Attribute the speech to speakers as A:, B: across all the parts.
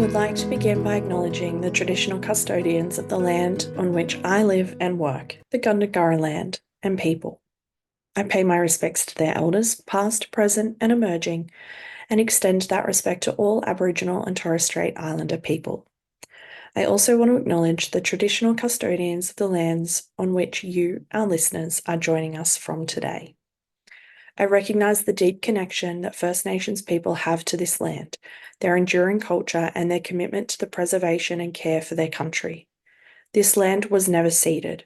A: would like to begin by acknowledging the traditional custodians of the land on which I live and work, the Gundagara land and people. I pay my respects to their elders, past, present, and emerging, and extend that respect to all Aboriginal and Torres Strait Islander people. I also want to acknowledge the traditional custodians of the lands on which you, our listeners, are joining us from today. I recognise the deep connection that First Nations people have to this land, their enduring culture, and their commitment to the preservation and care for their country. This land was never ceded,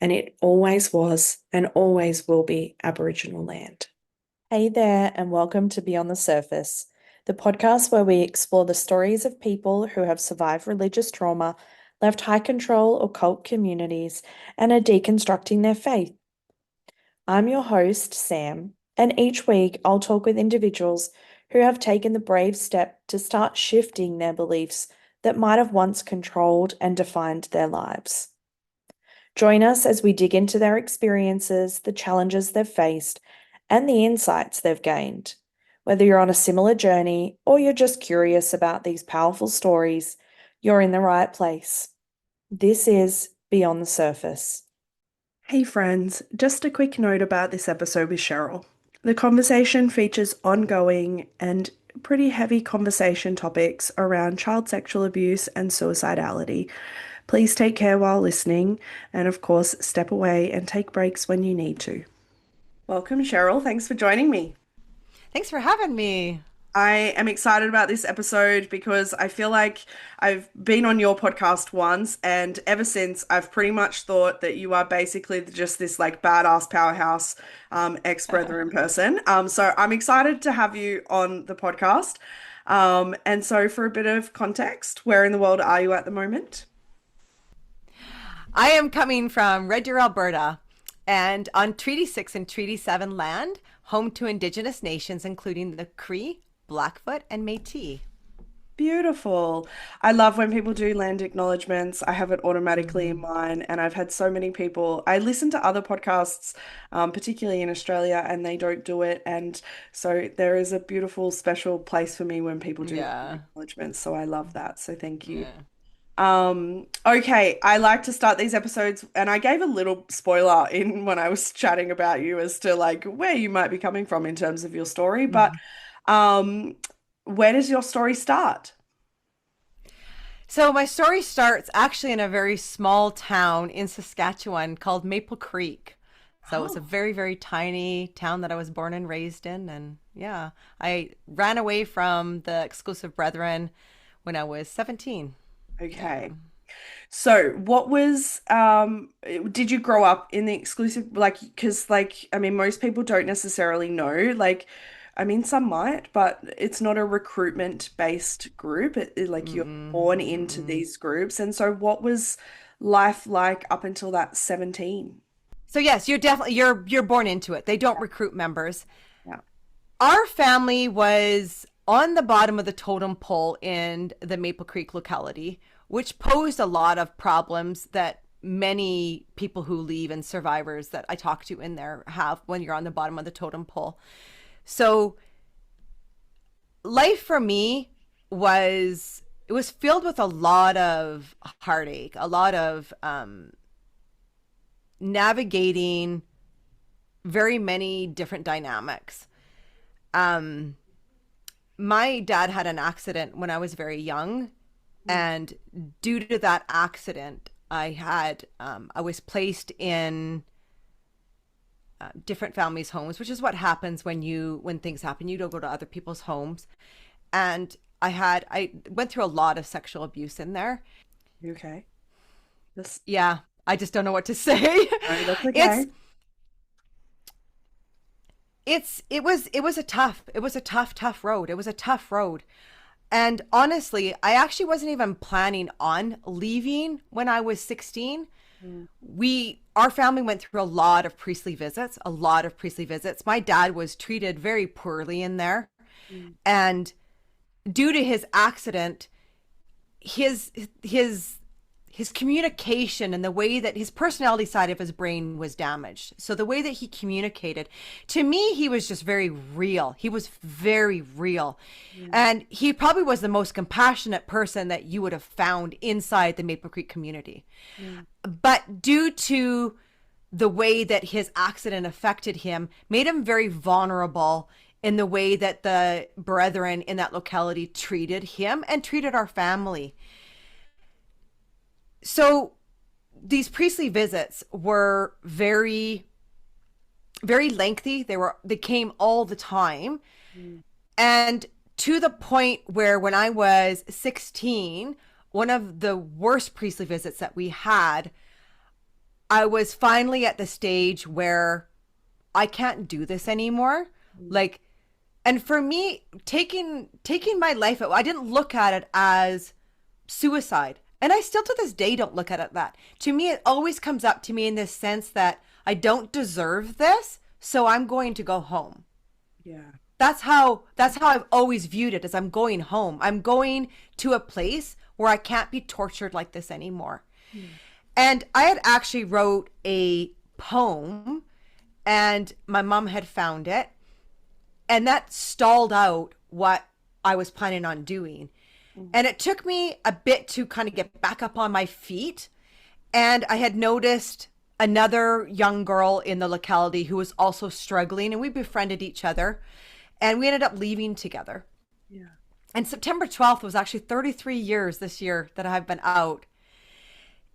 A: and it always was and always will be Aboriginal land. Hey there, and welcome to Beyond the Surface, the podcast where we explore the stories of people who have survived religious trauma, left high control or cult communities, and are deconstructing their faith. I'm your host, Sam, and each week I'll talk with individuals who have taken the brave step to start shifting their beliefs that might have once controlled and defined their lives. Join us as we dig into their experiences, the challenges they've faced, and the insights they've gained. Whether you're on a similar journey or you're just curious about these powerful stories, you're in the right place. This is Beyond the Surface. Hey friends, just a quick note about this episode with Cheryl. The conversation features ongoing and pretty heavy conversation topics around child sexual abuse and suicidality. Please take care while listening, and of course, step away and take breaks when you need to. Welcome, Cheryl. Thanks for joining me.
B: Thanks for having me.
A: I am excited about this episode because I feel like I've been on your podcast once, and ever since I've pretty much thought that you are basically just this like badass powerhouse ex-brethren person. So I'm excited to have you on the podcast. And so for a bit of context, where in the world are you at the moment?
B: I am coming from Red Deer, Alberta, and on Treaty 6 and Treaty 7 land, home to Indigenous nations, including the Cree, Blackfoot, and Métis.
A: Beautiful. I love when people do land acknowledgements. I have it automatically in mine, and I've had so many people. I listen to other podcasts, particularly in Australia, and they don't do it. And so there is a beautiful, special place for me when people do land
B: Yeah.
A: acknowledgements. So I love that. So thank you.
B: Yeah.
A: Okay, I like to start these episodes, and I gave a little spoiler in when I was chatting about you as to like where you might be coming from in terms of your story, but
B: Mhm.
A: um, where does your story start?
B: So my story starts actually in a very small town in Saskatchewan called Maple Creek. So it's a
A: Oh,
B: very, very tiny town that I was born and raised in. And yeah, I ran away from the exclusive brethren when I was 17. Yeah.
A: okay. So, what was did you grow up in the exclusive like because like I mean most people don't necessarily know like I mean some might, but it's not a recruitment based group. Like you're
B: Mm-mm,
A: born into
B: mm-mm.
A: these groups. And so what was life like up until that 17?
B: So yes, you're born into it. They don't recruit members.
A: Yeah.
B: Our family was on the bottom of the totem pole in the Maple Creek locality, which posed a lot of problems that many people who leave and survivors that I talk to in there have when you're on the bottom of the totem pole. So life for me was it was filled with a lot of heartache, a lot of navigating very many different dynamics. Um, my dad had an accident when I was very young, and due to that accident, I was placed in different families' homes, which is what happens when things happen. You don't go to other people's homes, and I went through a lot of sexual abuse in there.
A: You okay? This
B: Yeah, I just don't know what to say.
A: no, that's okay.
B: it's it was a tough road. It was a tough road. And honestly, I actually wasn't even planning on leaving when I was 16.
A: Mm,
B: Our family went through a lot of priestly visits, a lot of priestly visits. My dad was treated very poorly in there.
A: mm,
B: And due to his accident, his his communication and the way that his personality side of his brain was damaged. So the way that he communicated, to me, he was just very real. He was very real. And he probably was the most compassionate person that you would have found inside the Maple Creek community. But due to the way that his accident affected him, made him very vulnerable in the way that the brethren in that locality treated him and treated our family. So these priestly visits were very, very lengthy. They came all the time. And to the point where when I was 16, one of the worst priestly visits that we had, I was finally at the stage where I can't do this anymore. Like, and for me, taking my life, I didn't look at it as suicide. And I still to this day don't look at it that. To me, it always comes up to me in this sense that I don't deserve this, so I'm going to go home.
A: Yeah.
B: That's how I've always viewed it, as I'm going home. I'm going to a place where I can't be tortured like this anymore. And I had actually wrote a poem, and my mom had found it, and that stalled out what I was planning on doing. And it took me a bit to kind of get back up on my feet. And I had noticed another young girl in the locality who was also struggling, and we befriended each other, and we ended up leaving together.
A: Yeah.
B: And September 12th was actually 33 years this year that I've been out.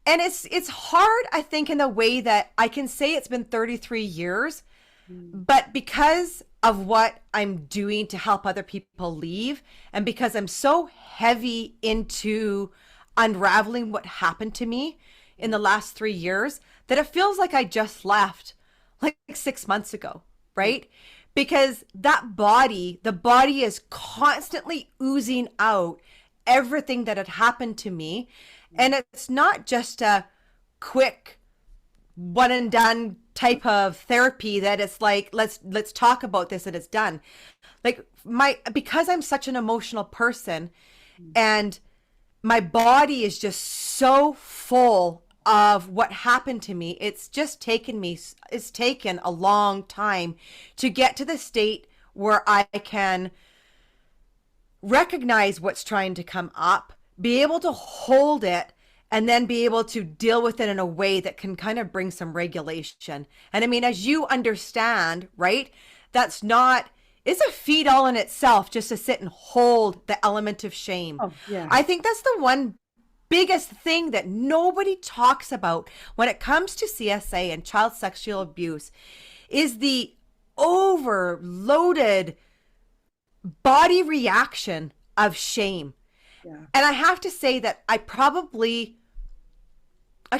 B: And it's hard, I think, in the way that I can say it's been 33 years, but because of what I'm doing to help other people leave, and because I'm so heavy into unraveling what happened to me in the last 3 years, that it feels like I just left like 6 months ago, right? Because the body is constantly oozing out everything that had happened to me. And it's not just a quick one and done type of therapy that it's like, let's talk about this and it's done. Like because I'm such an emotional person, and my body is just so full of what happened to me, it's taken a long time to get to the state where I can recognize what's trying to come up, be able to hold it, and then be able to deal with it in a way that can kind of bring some regulation. And I mean, as you understand, right, it's a feat all in itself just to sit and hold the element of shame.
A: Oh, yeah.
B: I think that's the one biggest thing that nobody talks about when it comes to CSA and child sexual abuse is the overloaded body reaction of shame.
A: Yeah.
B: And I have to say that I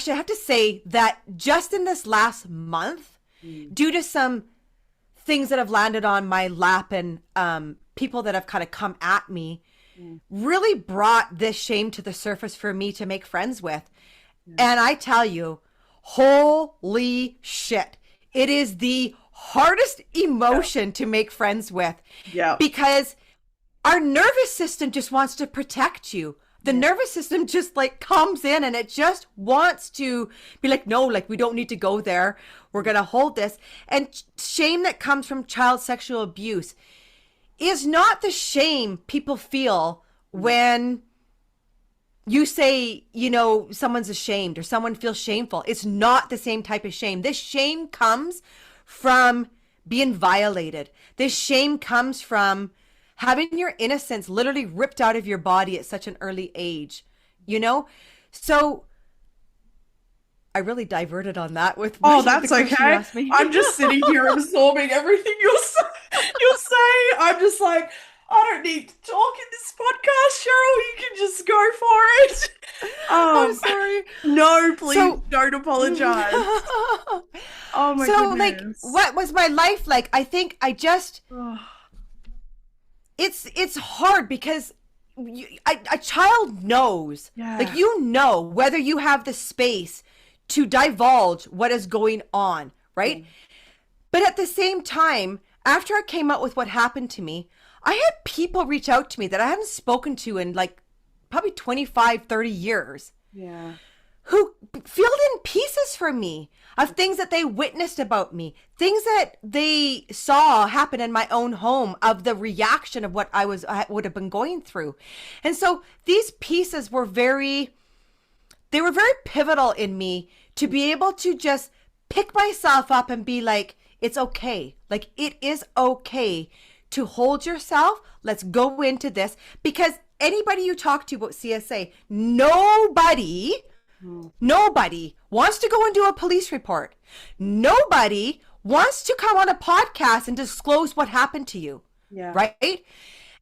B: have to say that just in this last month, due to some things that have landed on my lap and people that have kind of come at me, really brought this shame to the surface for me to make friends with. And I tell you, holy shit, it is the hardest emotion to make friends with. Yeah. Because our nervous system just wants to protect you. The nervous system just like comes in and it just wants to be like, no, like we don't need to go there. We're going to hold this. And shame that comes from child sexual abuse is not the shame people feel when you say, someone's ashamed or someone feels shameful. It's not the same type of shame. This shame comes from being violated. This shame comes from having your innocence literally ripped out of your body at such an early age, So I really diverted on that with
A: that's okay. I'm just sitting here absorbing everything you'll say. I'm just like, I don't need to talk in this podcast, Cheryl. You can just go for it.
B: I'm sorry.
A: No, please don't apologize. Oh my goodness.
B: So like, what was my life like? I think I just... It's hard because a child knows, like, whether you have the space to divulge what is going on, right? But at the same time, after I came out with what happened to me, I had people reach out to me that I hadn't spoken to in like probably 25, 30 years.
A: Yeah.
B: who filled in pieces for me of things that they witnessed about me, things that they saw happen in my own home, of the reaction of what I would have been going through. And so these pieces were very pivotal in me to be able to just pick myself up and be like, it's okay. Like, it is okay to hold yourself. Let's go into this. Because anybody you talk to about CSA, nobody wants to go and do a police report. Nobody wants to come on a podcast and disclose what happened to you.
A: Yeah.
B: Right?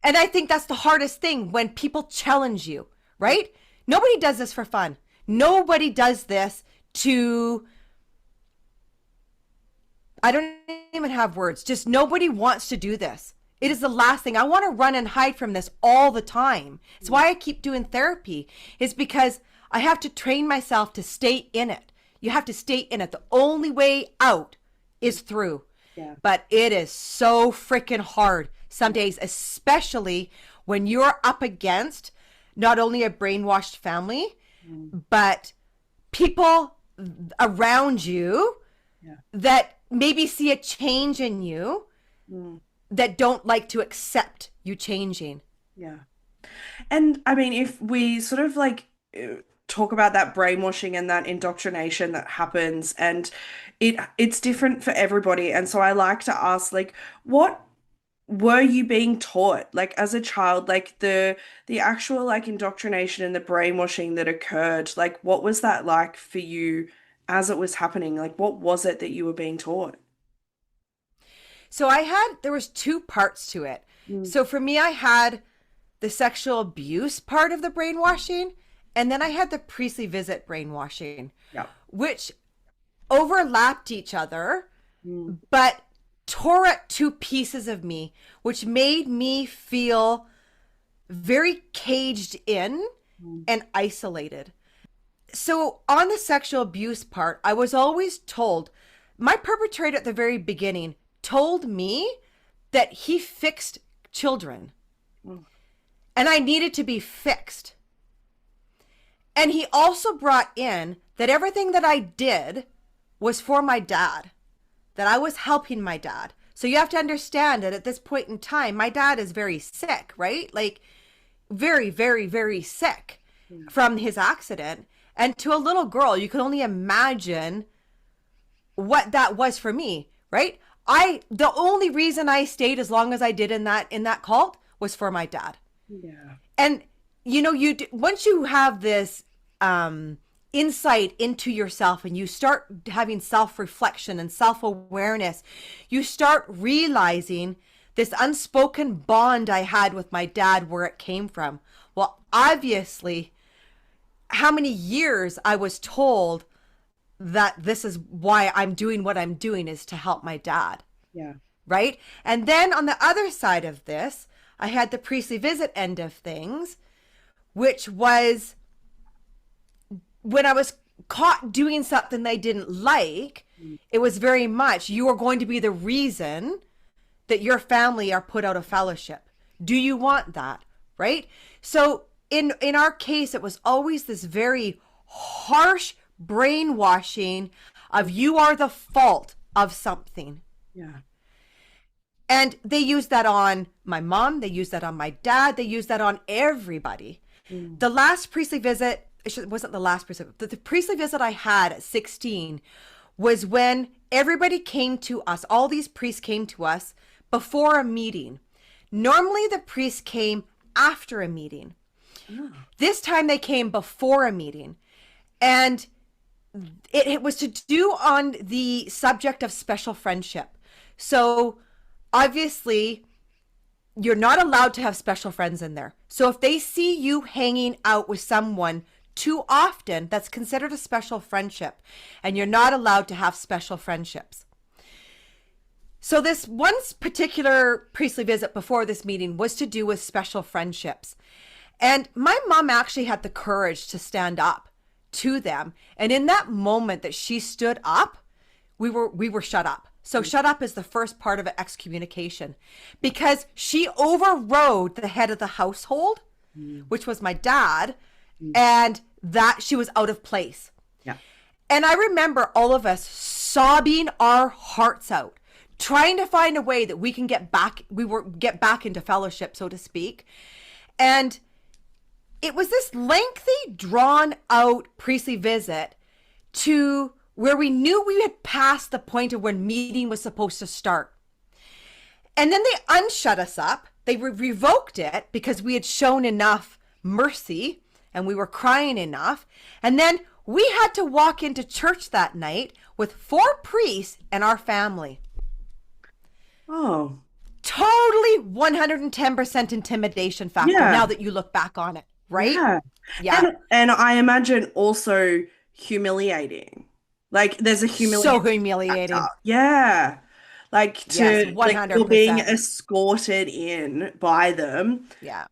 B: And I think that's the hardest thing, when people challenge you, right? Nobody does this for fun. Nobody does this to, I don't even have words. Just nobody wants to do this. It is the last thing. I want to run and hide from this all the time. It's why I keep doing therapy, is because I have to train myself to stay in it. You have to stay in it. The only way out is through.
A: Yeah.
B: But it is so freaking hard some days, especially when you're up against not only a brainwashed family, but people around you that maybe see a change in you that don't like to accept you changing.
A: Yeah. And I mean, if we sort of like talk about that brainwashing and that indoctrination that happens, and it's different for everybody. And so I like to ask, like, what were you being taught, like, as a child, like the actual like indoctrination and the brainwashing that occurred, like, what was that like for you as it was happening? Like, what was it that you were being taught?
B: So there was two parts to it. So for me, I had the sexual abuse part of the brainwashing, and then I had the priestly visit brainwashing, which overlapped each other, but tore at two pieces of me, which made me feel very caged in and isolated. So on the sexual abuse part, I was always told, my perpetrator at the very beginning told me that he fixed children and I needed to be fixed. And he also brought in that everything that I did was for my dad, that I was helping my dad. So you have to understand that at this point in time, my dad is very sick, right? Like very, very, very sick from his accident. And to a little girl, you can only imagine what that was for me, right? The only reason I stayed as long as I did in that cult was for my dad.
A: Yeah.
B: And you know, once you have this insight into yourself and you start having self-reflection and self-awareness, you start realizing this unspoken bond I had with my dad, where it came from. Well, obviously, how many years I was told that this is why I'm doing what I'm doing, is to help my dad.
A: Yeah.
B: Right? And then on the other side of this, I had the priestly visit end of things, which was when I was caught doing something they didn't like, it was very much, you are going to be the reason that your family are put out of fellowship. Do you want that? Right? So in our case, it was always this very harsh brainwashing of, you are the fault of something.
A: Yeah.
B: And they used that on my mom. They used that on my dad. They used that on everybody. The last priestly visit, it wasn't the last priestly, the priestly visit I had at 16 was when everybody came to us. All these priests came to us before a meeting. Normally the priests came after a meeting. This time they came before a meeting. And it was to do on the subject of special friendship. So obviously, you're not allowed to have special friends in there. So if they see you hanging out with someone too often, that's considered a special friendship, and you're not allowed to have special friendships. So this one particular priestly visit before this meeting was to do with special friendships. And my mom actually had the courage to stand up to them. And in that moment that she stood up, we were shut up. So shut up is the first part of excommunication, because she overrode the head of the household, which was my dad. And that she was out of place.
C: Yeah.
B: And I remember all of us sobbing our hearts out, trying to find a way that we can get back into fellowship, so to speak. And it was this lengthy, drawn out priestly visit to where we knew we had passed the point of when meeting was supposed to start. And then they unshut us up. They revoked it because we had shown enough mercy and we were crying enough. And then we had to walk into church that night with 4 priests and our family.
C: Oh.
B: Totally 110% intimidation factor now that you look back on it, right?
C: Yeah.
B: Yeah.
C: And I imagine also humiliating. Like there's a
B: So humiliating.
C: factor. Yeah. Like
B: Yes,
C: you're
B: 100%.
C: being escorted in by them.
B: Yeah.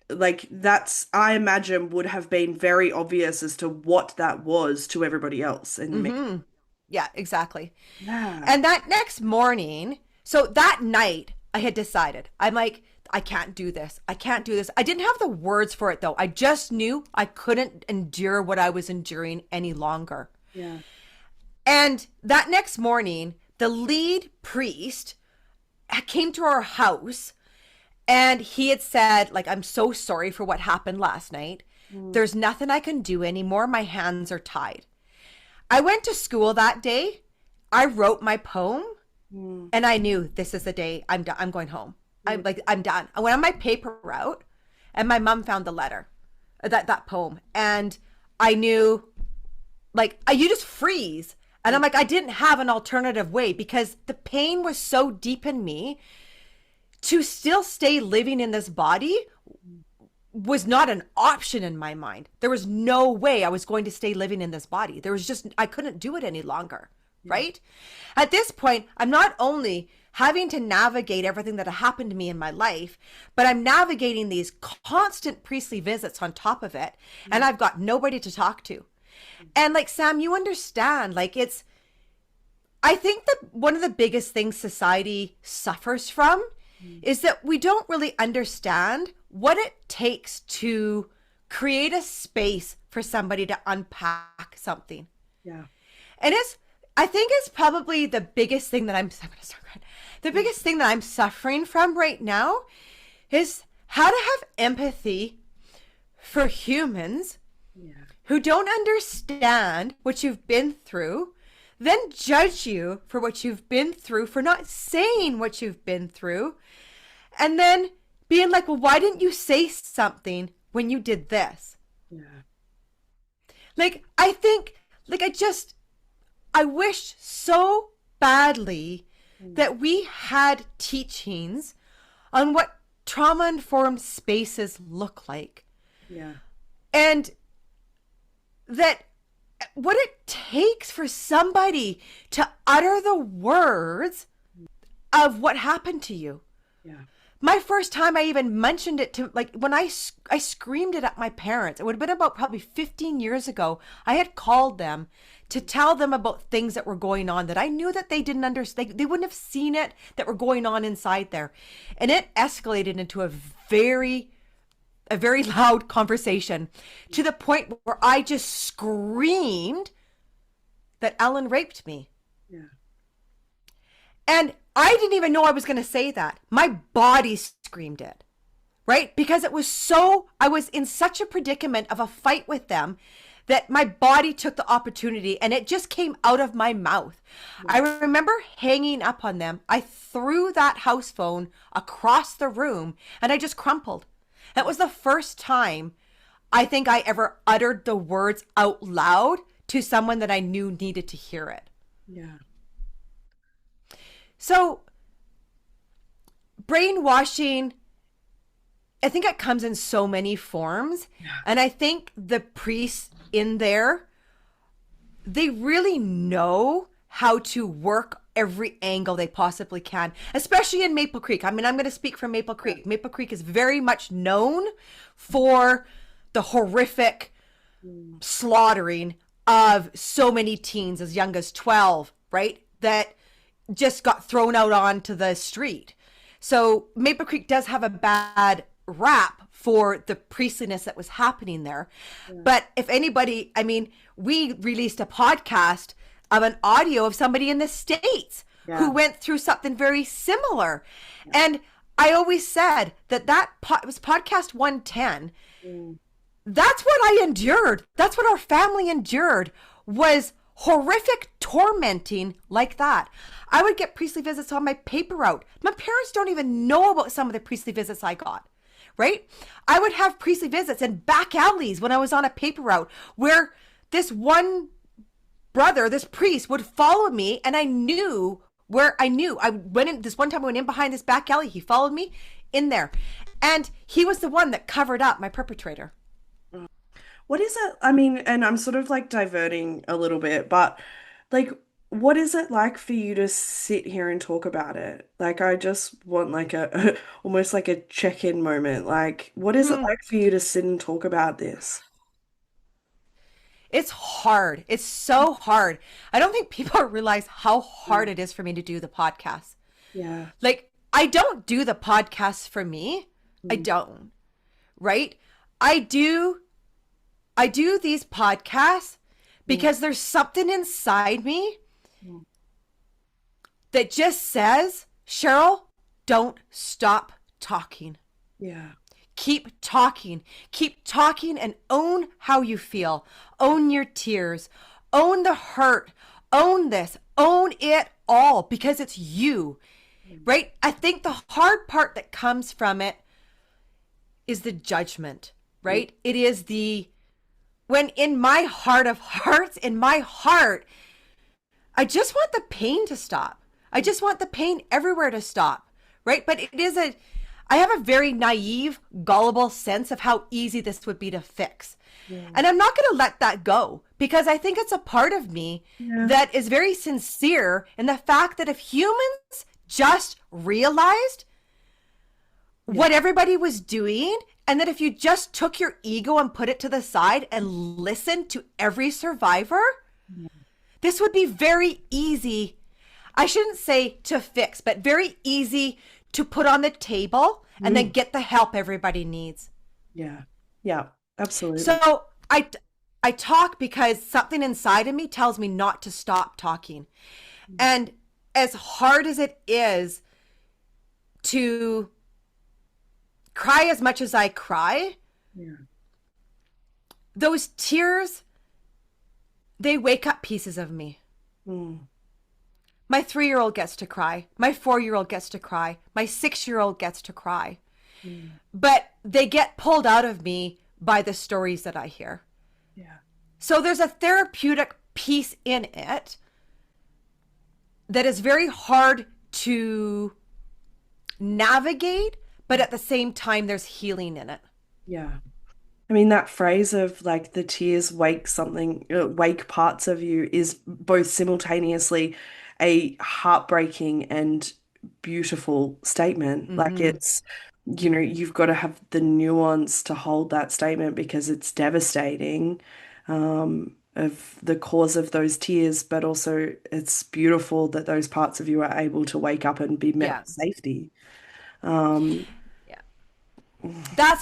C: Like that's, I imagine, would have been very obvious as to what that was to everybody else. And
B: Yeah, exactly.
C: yeah.
B: And that next morning, so that night I had decided, I'm like, I can't do this. I can't do this. I didn't have the words for it though. I just knew I couldn't endure what I was enduring any longer.
C: Yeah.
B: And that next morning, the lead priest came to our house and he had said, like, I'm so sorry for what happened last night. There's nothing I can do anymore. My hands are tied. I went to school that day. I wrote my poem and I knew this is the day I'm done. I'm going home. I'm done. I went on my paper route and my mom found the letter, that poem. And I knew, like, you just freeze. And I'm like, I didn't have an alternative way because the pain was so deep in me. To still stay living in this body was not an option in my mind. There was no way I was going to stay living in this body. There was just, I couldn't do it any longer, right? At this point, I'm not only having to navigate everything that happened to me in my life, but I'm navigating these constant priestly visits on top of it. And I've got nobody to talk to. And like, Sam, you understand, like I think that one of the biggest things society suffers from is that we don't really understand what it takes to create a space for somebody to unpack something.
C: Yeah.
B: And I think it's probably the biggest thing that the biggest thing that I'm suffering from right now is how to have empathy for humans who don't understand what you've been through, then judge you for what you've been through, for not saying what you've been through, and then being like, well, why didn't you say something when you did this?
C: Yeah.
B: Like, I think, like, I wish so badly that we had teachings on what trauma-informed spaces look like.
C: Yeah.
B: And that what it takes for somebody to utter the words of what happened to you.
C: Yeah.
B: My first time I even mentioned it to, like, when I screamed it at my parents, it would have been about probably 15 years ago. I had called them to tell them about things that were going on that I knew that they didn't understand. They wouldn't have seen it, that were going on inside there. And it escalated into a very loud conversation to the point where I just screamed that Ellen raped me.
C: Yeah.
B: And I didn't even know I was going to say that. My body screamed it, right? Because I was in such a predicament of a fight with them that my body took the opportunity and it just came out of my mouth. I remember hanging up on them. I threw that house phone across the room and I just crumpled. That was the first time I think I ever uttered the words out loud to someone that I knew needed to hear it.
C: Yeah.
B: So brainwashing, I think it comes in so many forms. Yeah. And I think the priests in there, they really know how to work every angle they possibly can, especially in Maple Creek. I mean, I'm going to speak for Maple Creek. Maple Creek is very much known for the horrific slaughtering of so many teens as young as 12, right? That just got thrown out onto the street. So Maple Creek does have a bad rap for the priestliness that was happening there. But if anybody, I mean, we released a podcast of an audio of somebody in the States who went through something very similar. And I always said that it was podcast 110. That's what I endured. That's what our family endured, was horrific tormenting like that. I would get priestly visits on my paper route. My parents don't even know about some of the priestly visits I got, right? I would have priestly visits in back alleys when I was on a paper route, where this one brother, this priest, would follow me, and I went in this one time. I went in behind this back alley. He followed me in there, and he was the one that covered up my perpetrator.
C: What is it? I mean, and I'm sort of like diverting a little bit, but like, what is it like for you to sit here and talk about it? Like, I just want like a almost like a check-in moment. Like, what is it like for you to sit and talk about this?
B: It's hard. It's so hard. I don't think people realize how hard it is for me to do the podcast.
C: Yeah.
B: Like, I don't do the podcast for me. I don't. Right? I do these podcasts because there's something inside me that just says, Cheryl, don't stop talking.
C: Yeah.
B: Keep talking and own how you feel. Own your tears, own the hurt, own this, own it all, because it's you, right? I think the hard part that comes from it is the judgment, right? It is when in my heart of hearts, in my heart, I just want the pain to stop. I just want the pain everywhere to stop, right? But I have a very naive, gullible sense of how easy this would be to fix. And I'm not going to let that go, because I think it's a part of me that is very sincere in the fact that if humans just realized what everybody was doing, and that if you just took your ego and put it to the side and listened to every survivor, this would be very easy. I shouldn't say to fix, but very easy to put on the table and then get the help everybody needs.
C: Yeah. Yeah. Absolutely.
B: So I talk because something inside of me tells me not to stop talking. And as hard as it is to cry as much as I cry, those tears, they wake up pieces of me. My 3-year-old gets to cry. My 4-year-old gets to cry. My 6-year-old gets to cry. But they get pulled out of me by the stories that I hear. So there's a therapeutic piece in it that is very hard to navigate, but at the same time, there's healing in it.
C: Yeah. I mean, that phrase of like the tears wake parts of you is both simultaneously a heartbreaking and beautiful statement. Like it's, you've got to have the nuance to hold that statement, because it's devastating, of the cause of those tears, but also it's beautiful that those parts of you are able to wake up and be met with safety.
B: That's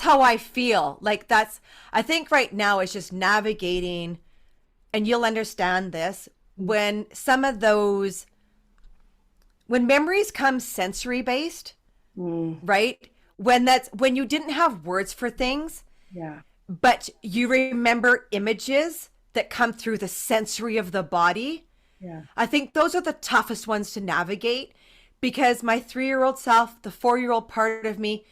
B: how I feel. Like I think right now is just navigating, and you'll understand this, when when memories come sensory based, right? When you didn't have words for things, but you remember images that come through the sensory of the body. I think those are the toughest ones to navigate, because my 3-year-old self, the 4-year-old part of me,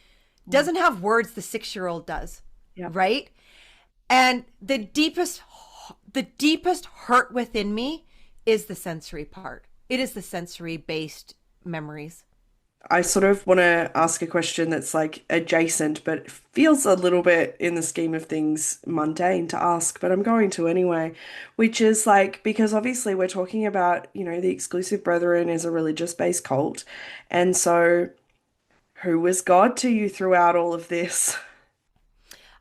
B: doesn't have words the 6-year-old does, right? And the deepest hurt within me is the sensory part. It is the sensory based memories.
C: I sort of want to ask a question that's like adjacent, but feels a little bit in the scheme of things mundane to ask, but I'm going to anyway, which is like, because obviously we're talking about, the Exclusive Brethren is a religious-based cult. And so who was God to you throughout all of this?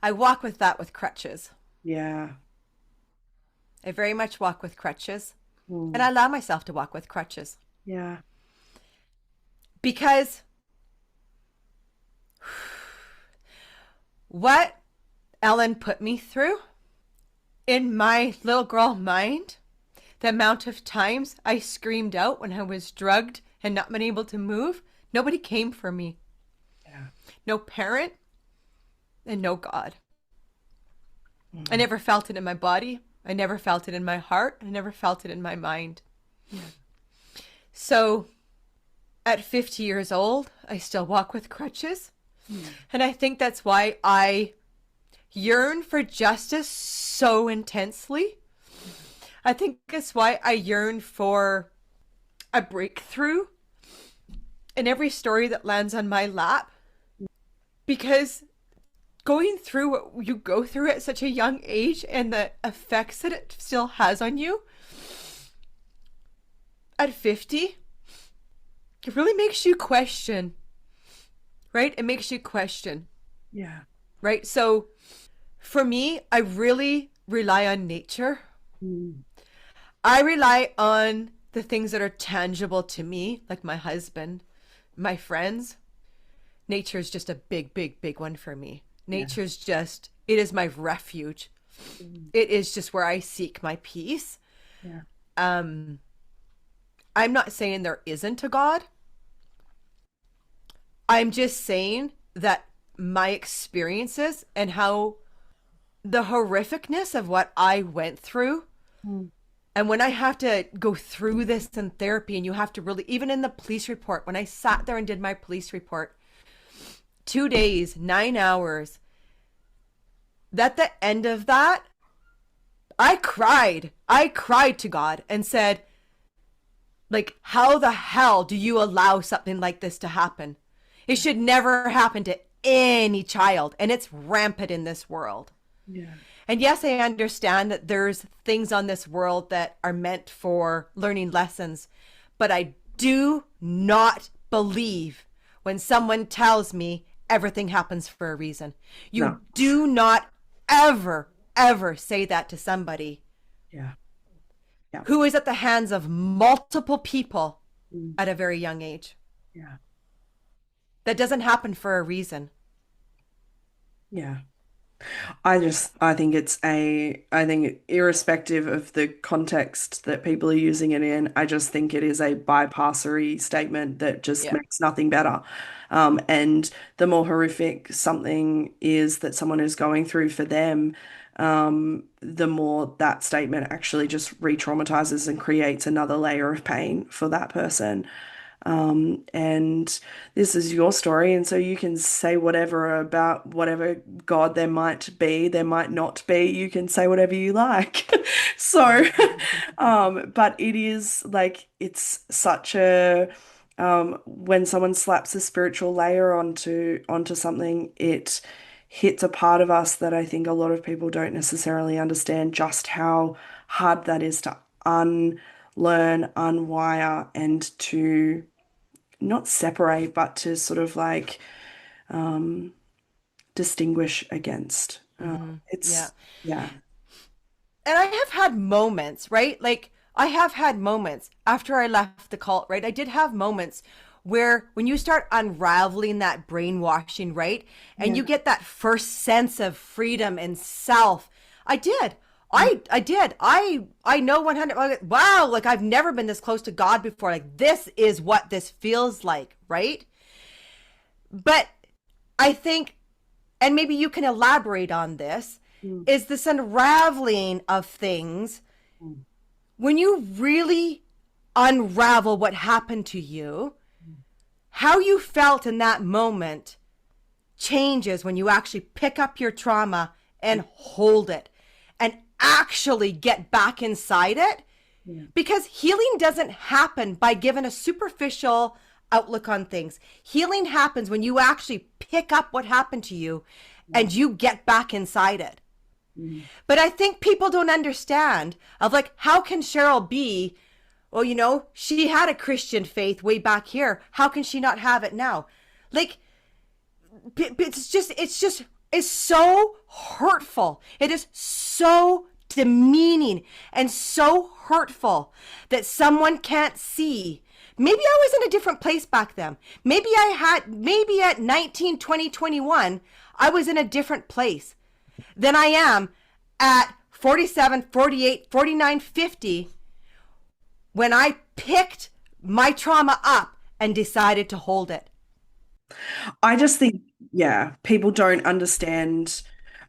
B: I walk with that with crutches.
C: Yeah.
B: I very much walk with crutches. And I allow myself to walk with crutches.
C: Yeah.
B: Because what Ellen put me through, in my little girl mind, the amount of times I screamed out when I was drugged and not been able to move, nobody came for me.
C: Yeah.
B: No parent and no God. I never felt it in my body. I never felt it in my heart. I never felt it in my mind. So at 50 years old, I still walk with crutches. And I think that's why I yearn for justice so intensely. I think that's why I yearn for a breakthrough in every story that lands on my lap. Because going through what you go through at such a young age and the effects that it still has on you at 50, it really makes you question, right? It makes you question.
C: Yeah.
B: Right? So for me, I really rely on nature. I rely on the things that are tangible to me, like my husband, my friends. Nature is just a big, big, big one for me. Nature's just, it is my refuge. It is just where I seek my peace.
C: Yeah.
B: I'm not saying there isn't a God. I'm just saying that my experiences and how the horrificness of what I went through, and when I have to go through this in therapy, and you have to really, even in the police report, when I sat there and did my police report, 2 days, 9 hours, at the end of that, I cried to God and said, like, how the hell do you allow something like this to happen? It should never happen to any child, and it's rampant in this world.
C: Yeah.
B: And yes, I understand that there's things on this world that are meant for learning lessons, but I do not believe when someone tells me everything happens for a reason. You do not ever, ever say that to somebody who is at the hands of multiple people at a very young age.
C: Yeah.
B: That doesn't happen for a reason.
C: Yeah. I think I think irrespective of the context that people are using it in, I just think it is a bypassery statement that just makes nothing better. And the more horrific something is that someone is going through for them, the more that statement actually just re-traumatizes and creates another layer of pain for that person. And this is your story, and so you can say whatever about whatever God there might be, there might not be. You can say whatever you like. So, but it is like it's such a when someone slaps a spiritual layer onto something, it hits a part of us that I think a lot of people don't necessarily understand just how hard that is to unlearn, unwire, and to not separate, but to sort of like distinguish against. It's, yeah.
B: And I have had moments, right? Like I have had moments after I left the cult, right? I did have moments where when you start unraveling that brainwashing, right? And you get that first sense of freedom and self. I did. I did. I know 100. Wow, like I've never been this close to God before. Like this is what this feels like, right? But I think, and maybe you can elaborate on this, is this unraveling of things. When you really unravel what happened to you, how you felt in that moment changes when you actually pick up your trauma and hold it and actually get back inside it. Because healing doesn't happen by giving a superficial outlook on things. Healing happens when you actually pick up what happened to you and you get back inside it. But I think people don't understand of like, how can Cheryl be, well, you know, she had a Christian faith way back here. How can she not have it now? Like, it's so hurtful. It is so demeaning and so hurtful that someone can't see Maybe I was in a different place back then. Maybe at 19, 20, 21, I was in a different place than I am at 47, 48, 49, 50 when I picked my trauma up and decided to hold it.
C: I just think, yeah, people don't understand.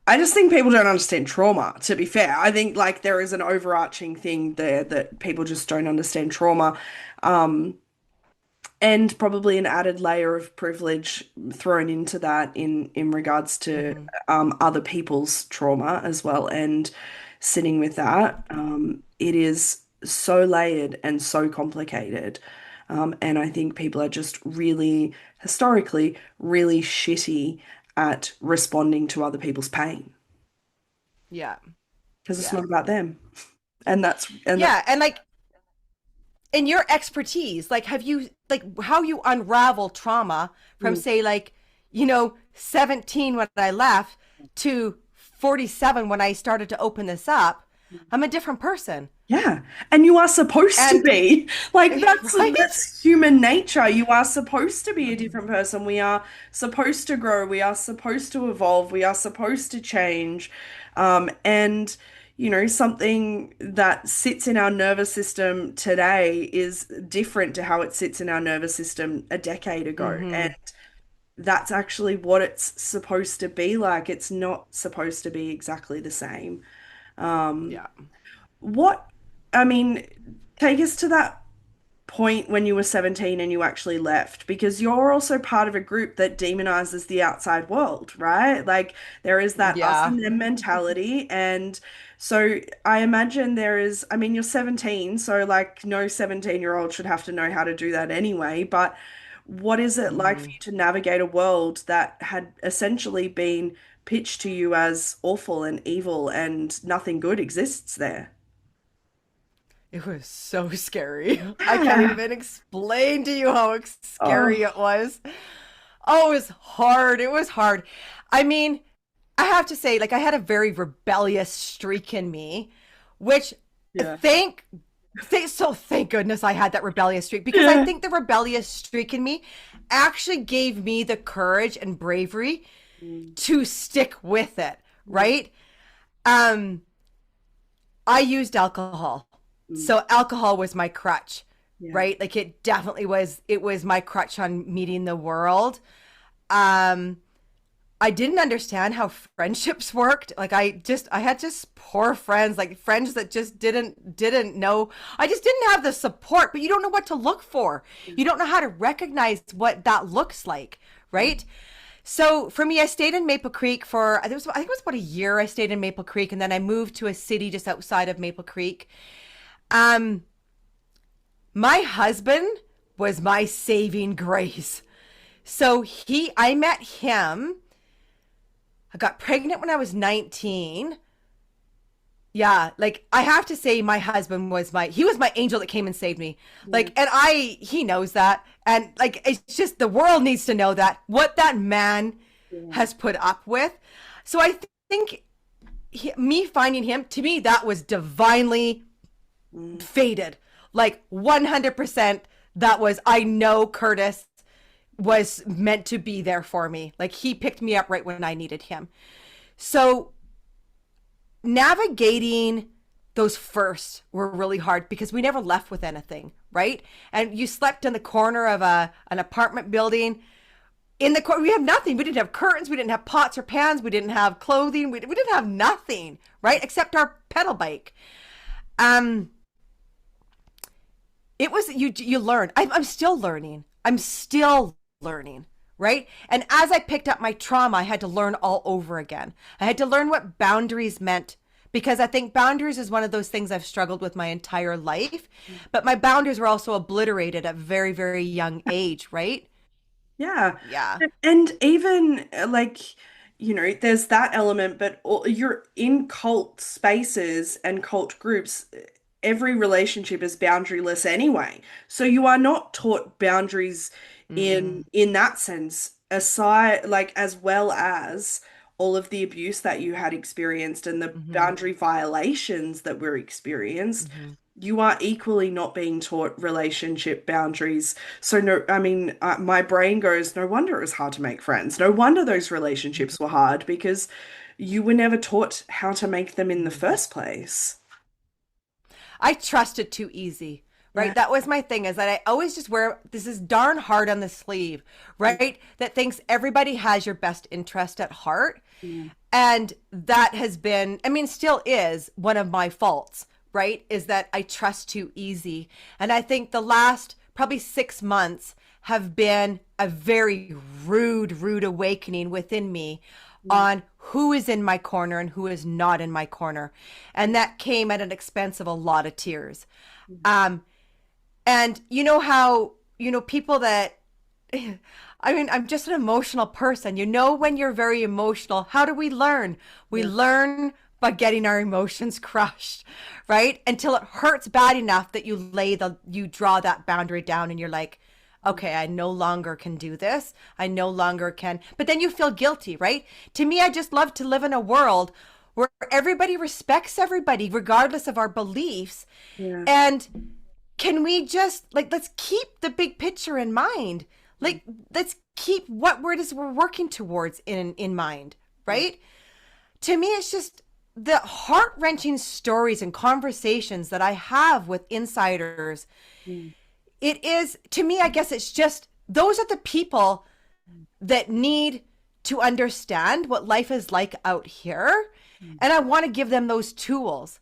C: I just think people don't understand trauma, to be fair. I think like there is an overarching thing there that people just don't understand trauma. Um, and probably an added layer of privilege thrown into that in regards to
B: Mm-hmm.
C: other people's trauma as well, and sitting with that. It is so layered and so complicated. And I think people are just really, historically, really shitty at responding to other people's pain
B: Yeah.
C: because it's
B: Yeah.
C: not about them. And that's
B: Yeah. And like in your expertise, like have you like how you unravel trauma from
C: mm,
B: say like, 17 when I left to 47 when I started to open this up, I'm a different person.
C: yeah, and you are supposed to
B: And
C: be. Like
B: right?
C: that's human nature. You are supposed to be a different person. We are supposed to grow. We are supposed to evolve. We are supposed to change. And something that sits in our nervous system today is different to how it sits in our nervous system a decade ago. And
B: Mm-hmm.
C: that's actually what it's supposed to be like. It's not supposed to be exactly the same. Um,
B: Yeah.
C: what, I mean, take us to that point when you were 17 and you actually left, because you're also part of a group that demonizes the outside world, right? Like there is that us
B: Yeah.
C: and them mentality. And so I imagine I mean, you're 17, so like no 17-year-old should have to know how to do that anyway. But what is it like for
B: Mm-hmm.
C: you to navigate a world that had essentially been pitched to you as awful and evil and nothing good exists there?
B: It was so scary. I can't
C: Yeah.
B: even explain to you how scary
C: Oh,
B: it was. Oh, it was hard. It was hard. I mean, I have to say, like, I had a very rebellious streak in me, which
C: yeah.
B: thank goodness I had that rebellious streak because I
C: Yeah.
B: think the rebellious streak in me actually gave me the courage and bravery
C: Mm,
B: to stick with it,
C: mm,
B: right? Um, I used alcohol.
C: mm.
B: So alcohol was my crutch,
C: Yeah.
B: right? Like it was my crutch on meeting the world. Um I didn't understand how friendships worked. Like I had just poor friends, like friends that just didn't know. I just didn't have the support, but you don't know what to look for. You don't know how to recognize what that looks like, right? So for me, I stayed in Maple Creek I think it was about a year I stayed in Maple Creek and then I moved to a city just outside of Maple Creek. Um my husband was my saving grace. So I met him. I got pregnant when I was 19. Yeah, like I have to say my husband he was my angel that came and saved me.
C: Yeah.
B: Like he knows that. And like it's just the world needs to know that what that man
C: Yeah.
B: has put up with. So I think me finding him to me that was divinely
C: Mm,
B: fated. Like 100% that was I know Curtis was meant to be there for me. Like he picked me up right when I needed him. So navigating those first were really hard because we never left with anything, right? And you slept in the corner of an apartment building. In the corner, we have nothing. We didn't have curtains. We didn't have pots or pans. We didn't have clothing. We didn't have nothing, right? Except our pedal bike. Um, it was you learn. I'm still learning. I'm still learning, right? And as I picked up my trauma, I had to learn all over again. I had to learn what boundaries meant because I think boundaries is one of those things I've struggled with my entire life. But my boundaries were also obliterated at very, very young age, right?
C: yeah.
B: Yeah.
C: And even like, there's that element, but you're in cult spaces and cult groups. Every relationship is boundaryless anyway. So you are not taught boundaries in
B: Mm-mm.
C: in that sense, aside like as well as all of the abuse that you had experienced and the
B: Mm-hmm.
C: boundary violations that were experienced.
B: Mm-hmm.
C: you are equally not being taught relationship boundaries. So no, I mean, my brain goes, no wonder it was hard to make friends. No wonder those relationships were hard because you were never taught how to make them in the first place.
B: I trusted too easy,
C: Yeah.
B: right? That was my thing, is that I always just wear this is darn hard on the sleeve, right? That thinks everybody has your best interest at heart.
C: Yeah.
B: And that has been, I mean, still is one of my faults, right? Is that I trust too easy. And I think the last probably 6 months have been a very rude awakening within me on who is in my corner and who is not in my corner. And that came at an expense of a lot of tears. And you know how, people that, I mean, I'm just an emotional person. When you're very emotional, how do we learn? We learn by getting our emotions crushed, right? Until it hurts bad enough that you draw that boundary down and you're like, okay, I no longer can do this. I no longer can. But then you feel guilty, right? To me, I just love to live in a world where everybody respects everybody, regardless of our beliefs.
C: Yeah.
B: And can we just let's keep the big picture in mind. Let's keep what word is we're working towards in mind, right? To me, it's just the heart-wrenching stories and conversations that I have with insiders. It is, to me, I guess it's just, those are the people that need to understand what life is like out here. And I want to give them those tools.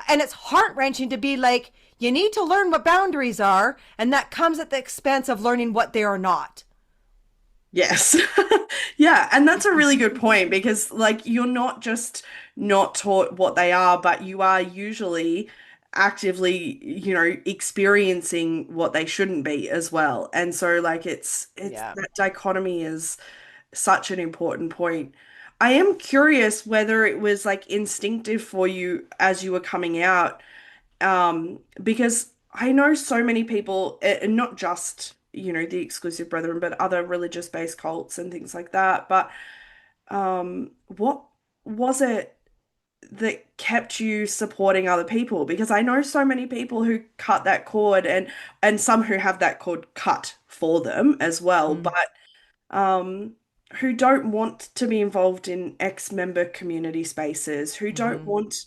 B: And it's heart-wrenching to be like, you need to learn what boundaries are, and that comes at the expense of learning what they are not.
C: Yes. Yeah, and that's a really good point because like you're not just not taught what they are, but you are usually actively, experiencing what they shouldn't be as well. And so like it's
B: Yeah.
C: that dichotomy is such an important point. I am curious whether it was like instinctive for you as you were coming out, because I know so many people, and not just, the exclusive brethren, but other religious-based cults and things like that. But what was it that kept you supporting other people? Because I know so many people who cut that cord and some who have that cord cut for them as well,
B: Mm.
C: but um, who don't want to be involved in ex-member community spaces, who don't
B: Hmm.
C: want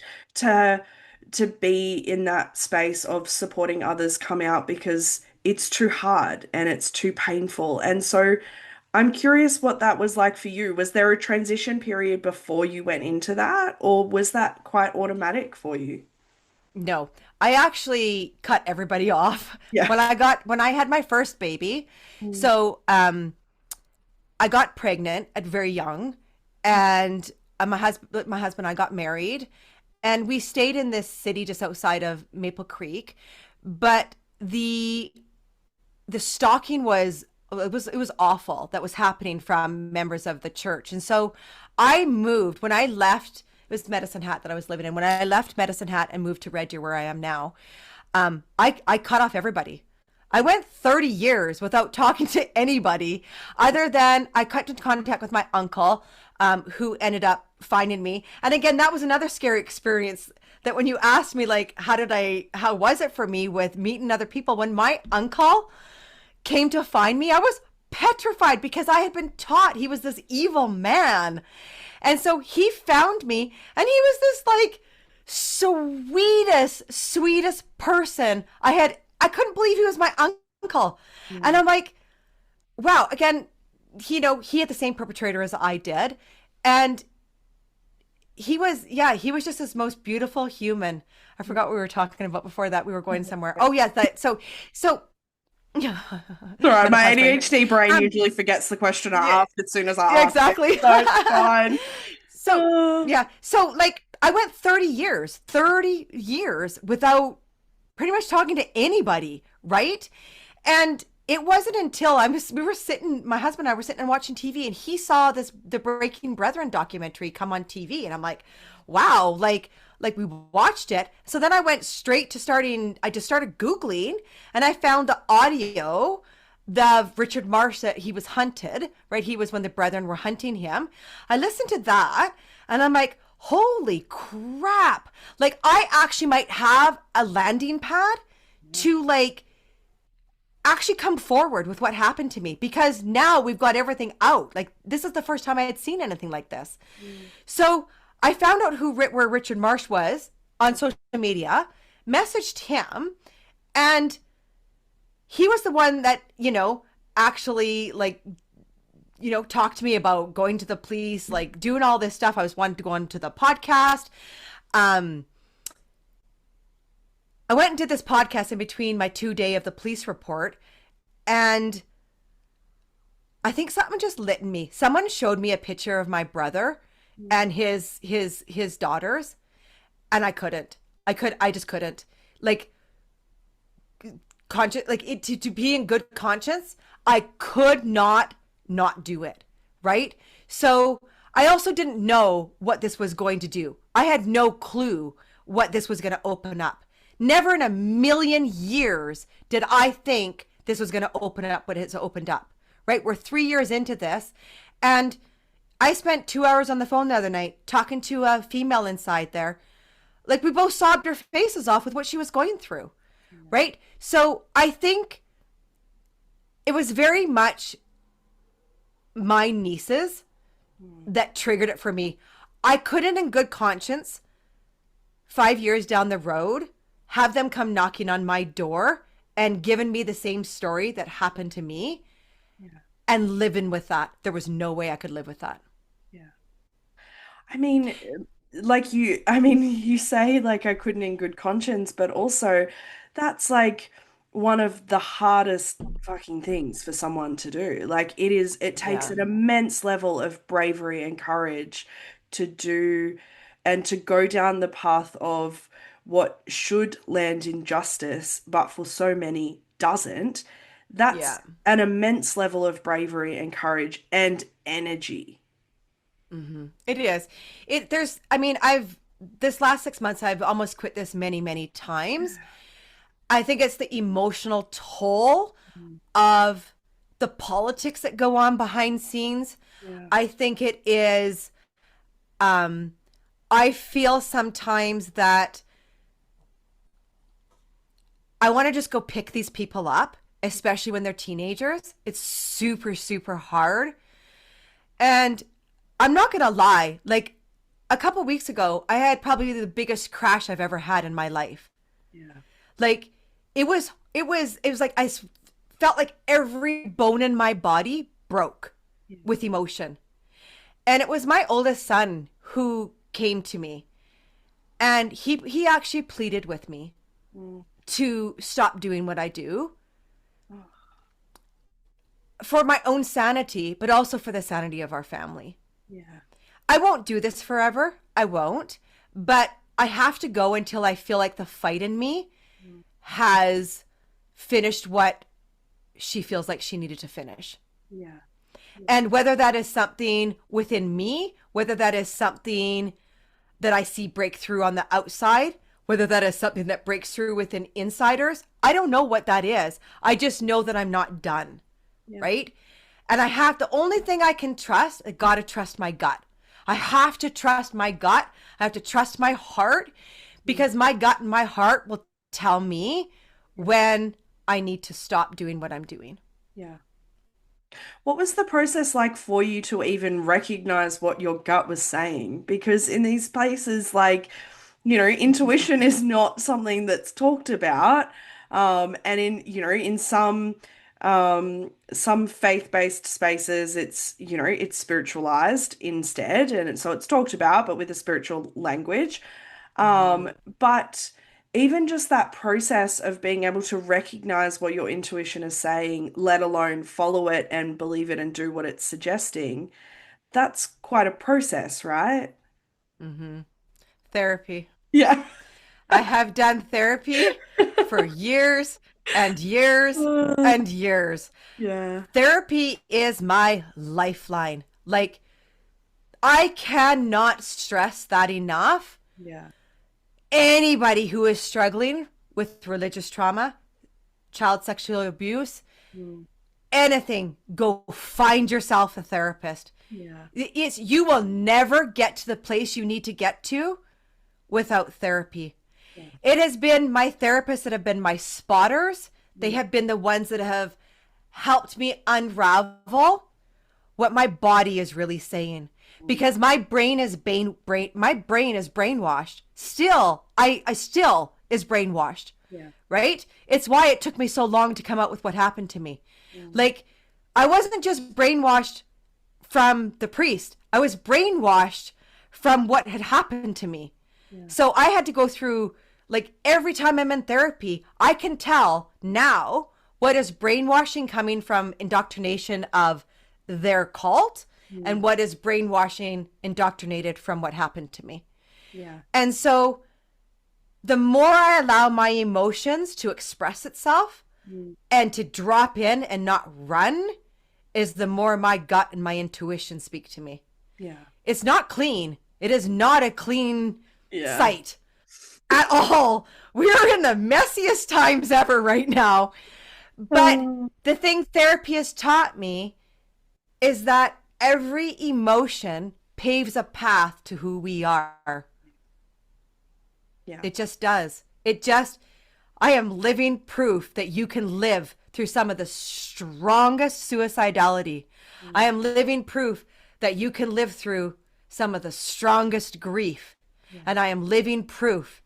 C: to be in that space of supporting others come out because it's too hard and it's too painful. And so I'm curious what that was like for you. Was there a transition period before you went into that, or was that quite automatic for you?
B: No, I actually cut everybody off
C: Yeah.
B: when I had my first baby.
C: Mm.
B: So, I got pregnant at very young, and my husband and I got married, and we stayed in this city just outside of Maple Creek. But the stalking was, it was awful that was happening from members of the church. And so I moved when I left. It was Medicine Hat that I was living in. When I left Medicine Hat and moved to Red Deer, where I am now, I cut off everybody. I went 30 years without talking to anybody, other than I cut into contact with my uncle, who ended up finding me. And again, that was another scary experience, that when you asked me, like, how was it for me with meeting other people? When my uncle came to find me, I was petrified because I had been taught he was this evil man. And so he found me, and he was this like sweetest person I couldn't believe he was my uncle. And I'm like, wow, again, he had the same perpetrator as I did. And he was just this most beautiful human. I forgot what we were talking about before that. We were going somewhere. Oh yes, so yeah.
C: All right, my
B: Menopause brain.
C: ADHD brain
B: Um,
C: usually forgets the question I
B: yeah,
C: asked as soon as I
B: yeah,
C: ask it,
B: exactly.
C: so it's fine.
B: So
C: Uh,
B: yeah, so like I went 30 years without pretty much talking to anybody, right? And it wasn't until my husband and I were sitting and watching TV, and he saw the Breaking Brethren documentary come on TV, and I'm like, wow, like we watched it. So then I went straight to I just started Googling, and I found the audio of Richard Marsh, that he was hunted, right? He was when the Brethren were hunting him. I listened to that, and I'm like, holy crap. Like, I actually might have a landing pad to like actually come forward with what happened to me, because now we've got everything out. Like, this is the first time I had seen anything like this. So I found out where Richard Marsh was on social media, messaged him, and he was the one that, actually like, talked to me about going to the police, like doing all this stuff. I was wanting to go on to the podcast. I went and did this podcast in between my 2 day of the police report, and I think something just lit in me. Someone showed me a picture of my brother and his daughters, and I just couldn't. Like, conscious, like, to be in good conscience, I could not do it, right? So I also didn't know what this was going to do. I had no clue what this was going to open up. Never in a million years did I think this was going to open up what it's opened up, right? We're 3 years into this, and I spent 2 hours on the phone the other night talking to a female inside there. Like, we both sobbed our faces off with what she was going through, right? So I think it was very much my nieces that triggered it for me. I couldn't in good conscience 5 years down the road have them come knocking on my door and giving me the same story that happened to me, and living with that. There was no way I could live with that.
C: Yeah. I mean, you say like I couldn't in good conscience, but also that's like one of the hardest fucking things for someone to do. Like, it takes
B: Yeah.
C: an immense level of bravery and courage to do and to go down the path of what should land in justice, but for so many doesn't.
B: Yeah.
C: That's an immense level of bravery and courage and energy.
B: It is. This last 6 months, I've almost quit this many, many times. I think it's the emotional toll of the politics that go on behind scenes.
C: Yeah.
B: I think it is, I feel sometimes that I want to just go pick these people up, especially when they're teenagers. It's super, super hard. And I'm not going to lie, like, a couple weeks ago, I had probably the biggest crash I've ever had in my life.
C: Yeah.
B: Like, it was like felt like every bone in my body broke with emotion. And it was my oldest son who came to me, and he actually pleaded with me to stop doing what I do for my own sanity, but also for the sanity of our family.
C: Yeah.
B: I won't do this forever. I won't. But I have to go until I feel like the fight in me has finished what she feels like she needed to finish.
C: Yeah.
B: And whether that is something within me, whether that is something that I see break through on the outside, whether that is something that breaks through within insiders, I don't know what that is. I just know that I'm not done.
C: Yeah.
B: Right? And the only thing I can trust, I got to trust my gut. I have to trust my gut. I have to trust my heart, because my gut and my heart will tell me when I need to stop doing what I'm doing.
C: Yeah. What was the process like for you to even recognize what your gut was saying? Because in these places, like, intuition is not something that's talked about. And in some faith-based spaces, it's spiritualized instead, and so it's talked about, but with a spiritual language. But even just that process of being able to recognize what your intuition is saying, let alone follow it and believe it and do what it's suggesting, that's quite a process, right?
B: Therapy.
C: Yeah.
B: I have done therapy for years and years and years.
C: Yeah.
B: Therapy is my lifeline. Like, I cannot stress that enough.
C: Yeah.
B: Anybody who is struggling with religious trauma, child sexual abuse, anything, go find yourself a therapist.
C: Yeah.
B: You will never get to the place you need to get to without therapy.
C: Yeah.
B: It has been my therapists that have been my spotters. They have been the ones that have helped me unravel what my body is really saying, because my brain is brainwashed. Still, I still is brainwashed.
C: Yeah.
B: Right? It's why it took me so long to come out with what happened to me. Like, I wasn't just brainwashed from the priest. I was brainwashed from what had happened to me. Yeah. So I had to go through, like, every time I'm in therapy, I can tell now what is brainwashing coming from indoctrination of their cult and what is brainwashing indoctrinated from what happened to me.
C: Yeah.
B: And so the more I allow my emotions to express itself and to drop in and not run, is the more my gut and my intuition speak to me.
C: Yeah.
B: It's not clean. It is not a clean sight at all. We are in the messiest times ever right now. But the thing therapy has taught me is that every emotion paves a path to who we are.
C: Yeah.
B: It just does. I am living proof that you can live through some of the strongest suicidality. I am living proof that you can live through some of the strongest grief. And I am living proof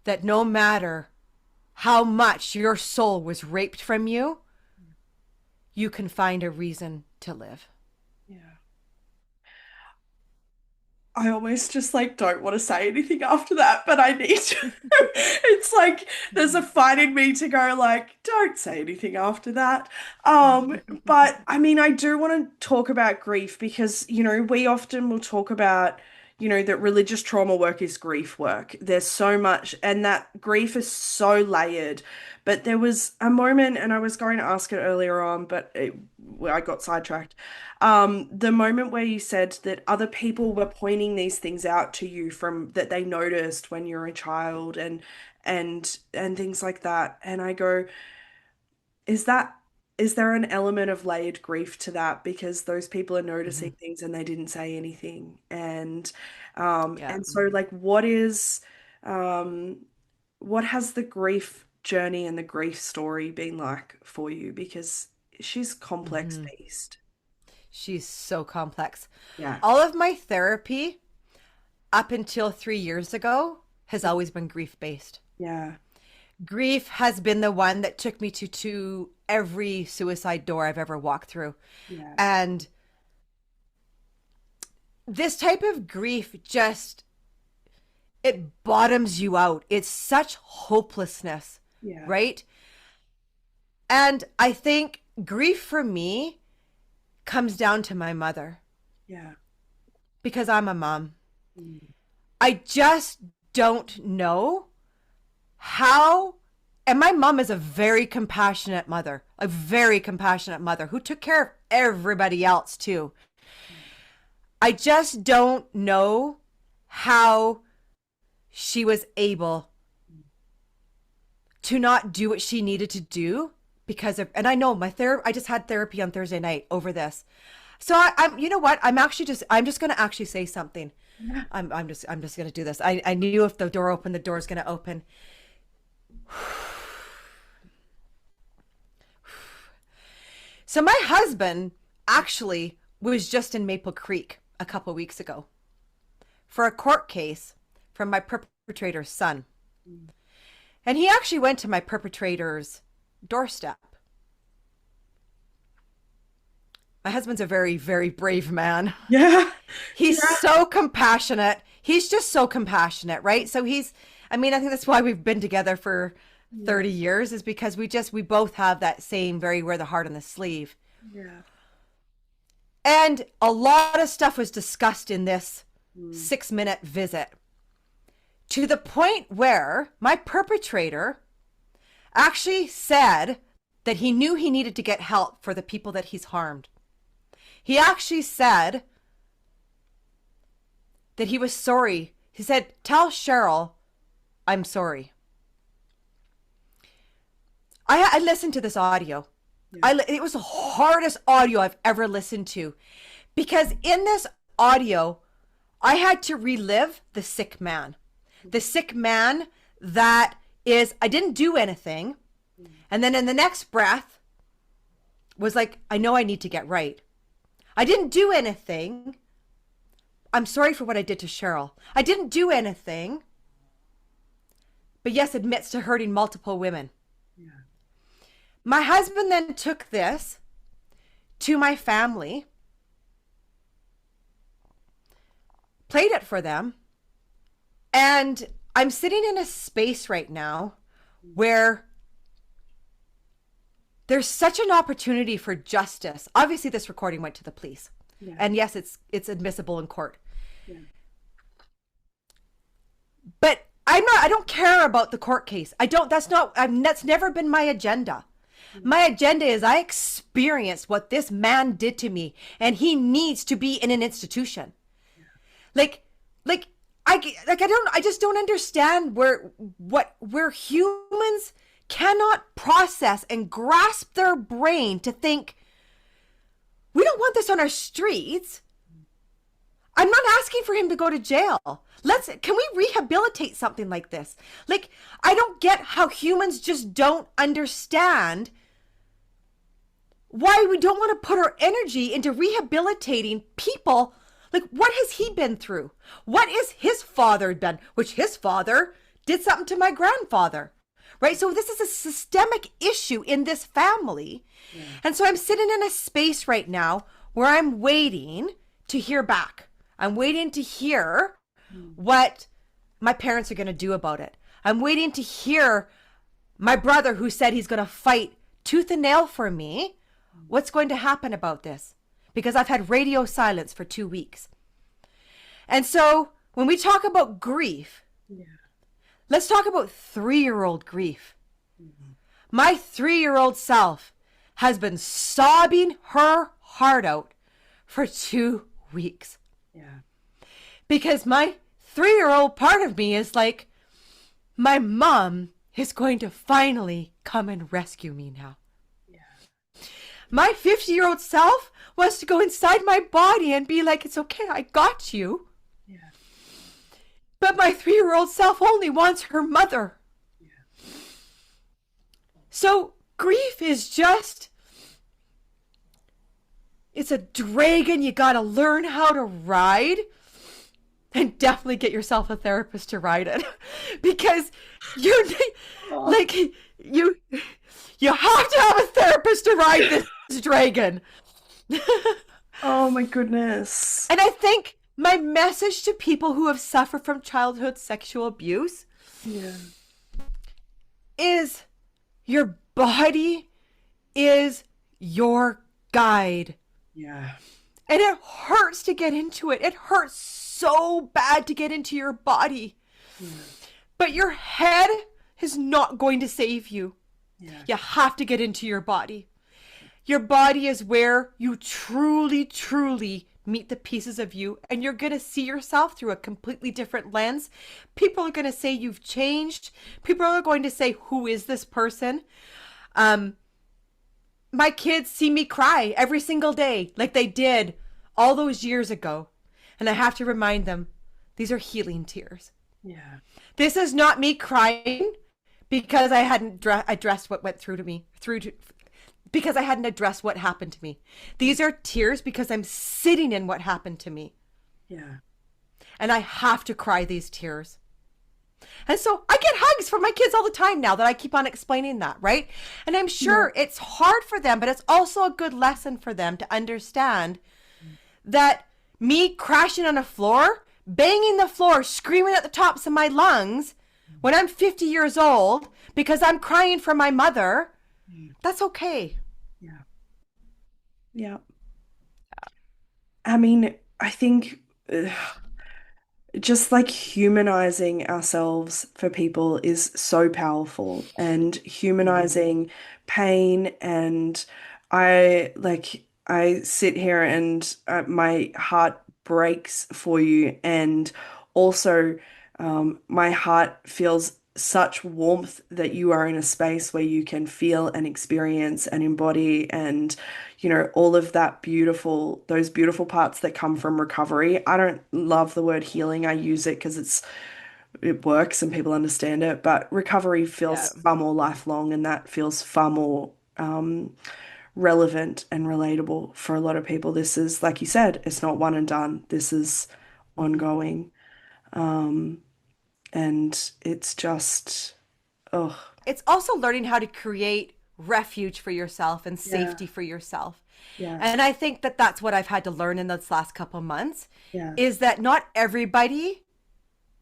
B: that no matter how much your soul was raped from you, you can find a reason to live.
C: Yeah. I almost just like don't want to say anything after that, but I need to. It's like there's a fight in me to go like, don't say anything after that. But I mean, I do want to talk about grief because, we often will talk about, that religious trauma work is grief work. There's so much, and that grief is so layered. But there was a moment, and I was going to ask it earlier on, but I got sidetracked. The moment where you said that other people were pointing these things out to you from that they noticed when you were a child and things like that. And I go, is there an element of layered grief to that? Because those people are noticing things and they didn't say anything. And so like what has the grief journey and the grief story been like for you? Because she's complex beast.
B: She's so complex.
C: Yeah.
B: All of my therapy up until 3 years ago has always been grief based.
C: Yeah.
B: Grief has been the one that took me to every suicide door I've ever walked through.
C: Yeah.
B: And this type of grief it bottoms you out. It's such hopelessness, right? And I think grief for me comes down to my mother.
C: Yeah.
B: Because I'm a mom. I just don't know how, and my mom is a very compassionate mother who took care of everybody else too. I just don't know how she was able to not do what she needed to do because of, and I know I just had therapy on Thursday night over this. So I'm, you know what? I'm just going to actually say something. I'm just going to do this. I knew if the door opened, the door's going to open. So my husband actually was just in Maple Creek a couple weeks ago for a court case from my perpetrator's son. And he actually went to my perpetrator's doorstep. My husband's a very, very brave man.
C: Yeah.
B: He's so compassionate. He's just so compassionate, right? So I think that's why we've been together for 30 years is because we both have that same very wear the heart on the sleeve.
C: Yeah.
B: And a lot of stuff was discussed in this 6-minute visit to the point where my perpetrator actually said that he knew he needed to get help for the people that he's harmed. He actually said that he was sorry. He said, "Tell Cheryl, I'm sorry." I listened to this audio
C: Yeah.
B: It was the hardest audio I've ever listened to, because in this audio, I had to relive the sick man. The sick man that is, I didn't do anything. And then in the next breath was like, I know I need to get right. I didn't do anything. I'm sorry for what I did to Cheryl. I didn't do anything. But yes, admits to hurting multiple women.
C: Yeah.
B: My husband then took this to my family, played it for them, and I'm sitting in a space right now where there's such an opportunity for justice. Obviously, this recording went to the police.
C: Yeah.
B: And yes, it's admissible in court.
C: Yeah.
B: But I don't care about the court case. That's never been my agenda. My agenda is I experienced what this man did to me, and he needs to be in an institution. Like I just don't understand where humans cannot process and grasp their brain to think, we don't want this on our streets. I'm not asking for him to go to jail. Can we rehabilitate something like this? Like, I don't get how humans just don't understand why we don't want to put our energy into rehabilitating people. Like, what has he been through? What is his father done? Which his father did something to my grandfather, right? So this is a systemic issue in this family. Yeah. And so I'm sitting in a space right now where I'm waiting to hear back. I'm waiting to hear what my parents are going to do about it. I'm waiting to hear my brother, who said he's going to fight tooth and nail for me, what's going to happen about this. Because I've had radio silence for 2 weeks. And so when we talk about grief, let's talk about 3-year-old grief. Mm-hmm. My 3-year-old self has been sobbing her heart out for 2 weeks.
C: Yeah.
B: Because my 3-year-old part of me is like, my mom is going to finally come and rescue me now. Yeah. My 50-year-old self wants to go inside my body and be like, it's okay, I got you. Yeah. But my 3-year-old self only wants her mother. Yeah. So grief is just, it's a dragon you gotta learn how to ride, and definitely get yourself a therapist to ride it. Because you like you have to have a therapist to ride this dragon.
C: Oh my goodness.
B: And I think my message to people who have suffered from childhood sexual abuse is your body is your guide.
C: Yeah.
B: And it hurts to get into it. It hurts so bad to get into your body. Yeah. But your head is not going to save you. Yeah. You have to get into your body. Your body is where you truly, truly meet the pieces of you, and you're going to see yourself through a completely different lens. People are going to say you've changed. People are going to say, who is this person? My kids see me cry every single day like they did all those years ago. And I have to remind them, these are healing tears. Yeah. This is not me crying because I hadn't addressed what went through to me, because I hadn't addressed what happened to me. These are tears because I'm sitting in what happened to me. Yeah. And I have to cry these tears. And so I get hugs from my kids all the time now that I keep on explaining that, right? And I'm sure it's hard for them, but it's also a good lesson for them to understand that me crashing on a floor, banging the floor, screaming at the tops of my lungs when I'm 50 years old because I'm crying for my mother, that's okay.
C: Yeah. Yeah. I mean, I think just like humanizing ourselves for people is so powerful, and humanizing pain. And I sit here and my heart breaks for you. And also, my heart feels such warmth that you are in a space where you can feel and experience and embody and, all of those beautiful parts that come from recovery. I don't love the word healing. I use it because it works and people understand it, but recovery
B: Yeah.
C: feels far more lifelong, and that feels far more relevant and relatable for a lot of people. This is, like you said, it's not one and done. This is ongoing. And it's just, oh,
B: It's also learning how to create refuge for yourself and
C: yeah,
B: safety for yourself.
C: yeah,
B: And I think that that's what I've had to learn in this last couple of months
C: yeah.
B: is that not everybody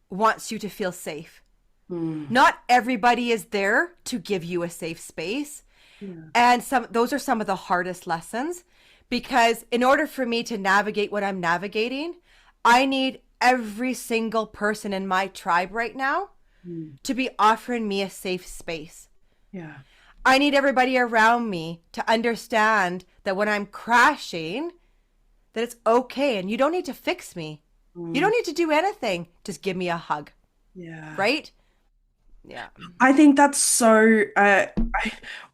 B: wants you to feel safe.
C: Mm,
B: Not everybody is there to give you a safe space.
C: yeah.
B: And those are some of the hardest lessons because in order for me to navigate what I'm navigating, I need every single person in my tribe right now
C: Mm,
B: to be offering me a safe space.
C: yeah.
B: I need everybody around me to understand that when I'm crashing, that it's okay and you don't need to fix me. You don't
C: Mm,
B: need to do anything. Just give me a hug,
C: yeah.
B: right? Yeah.
C: I think that's so, I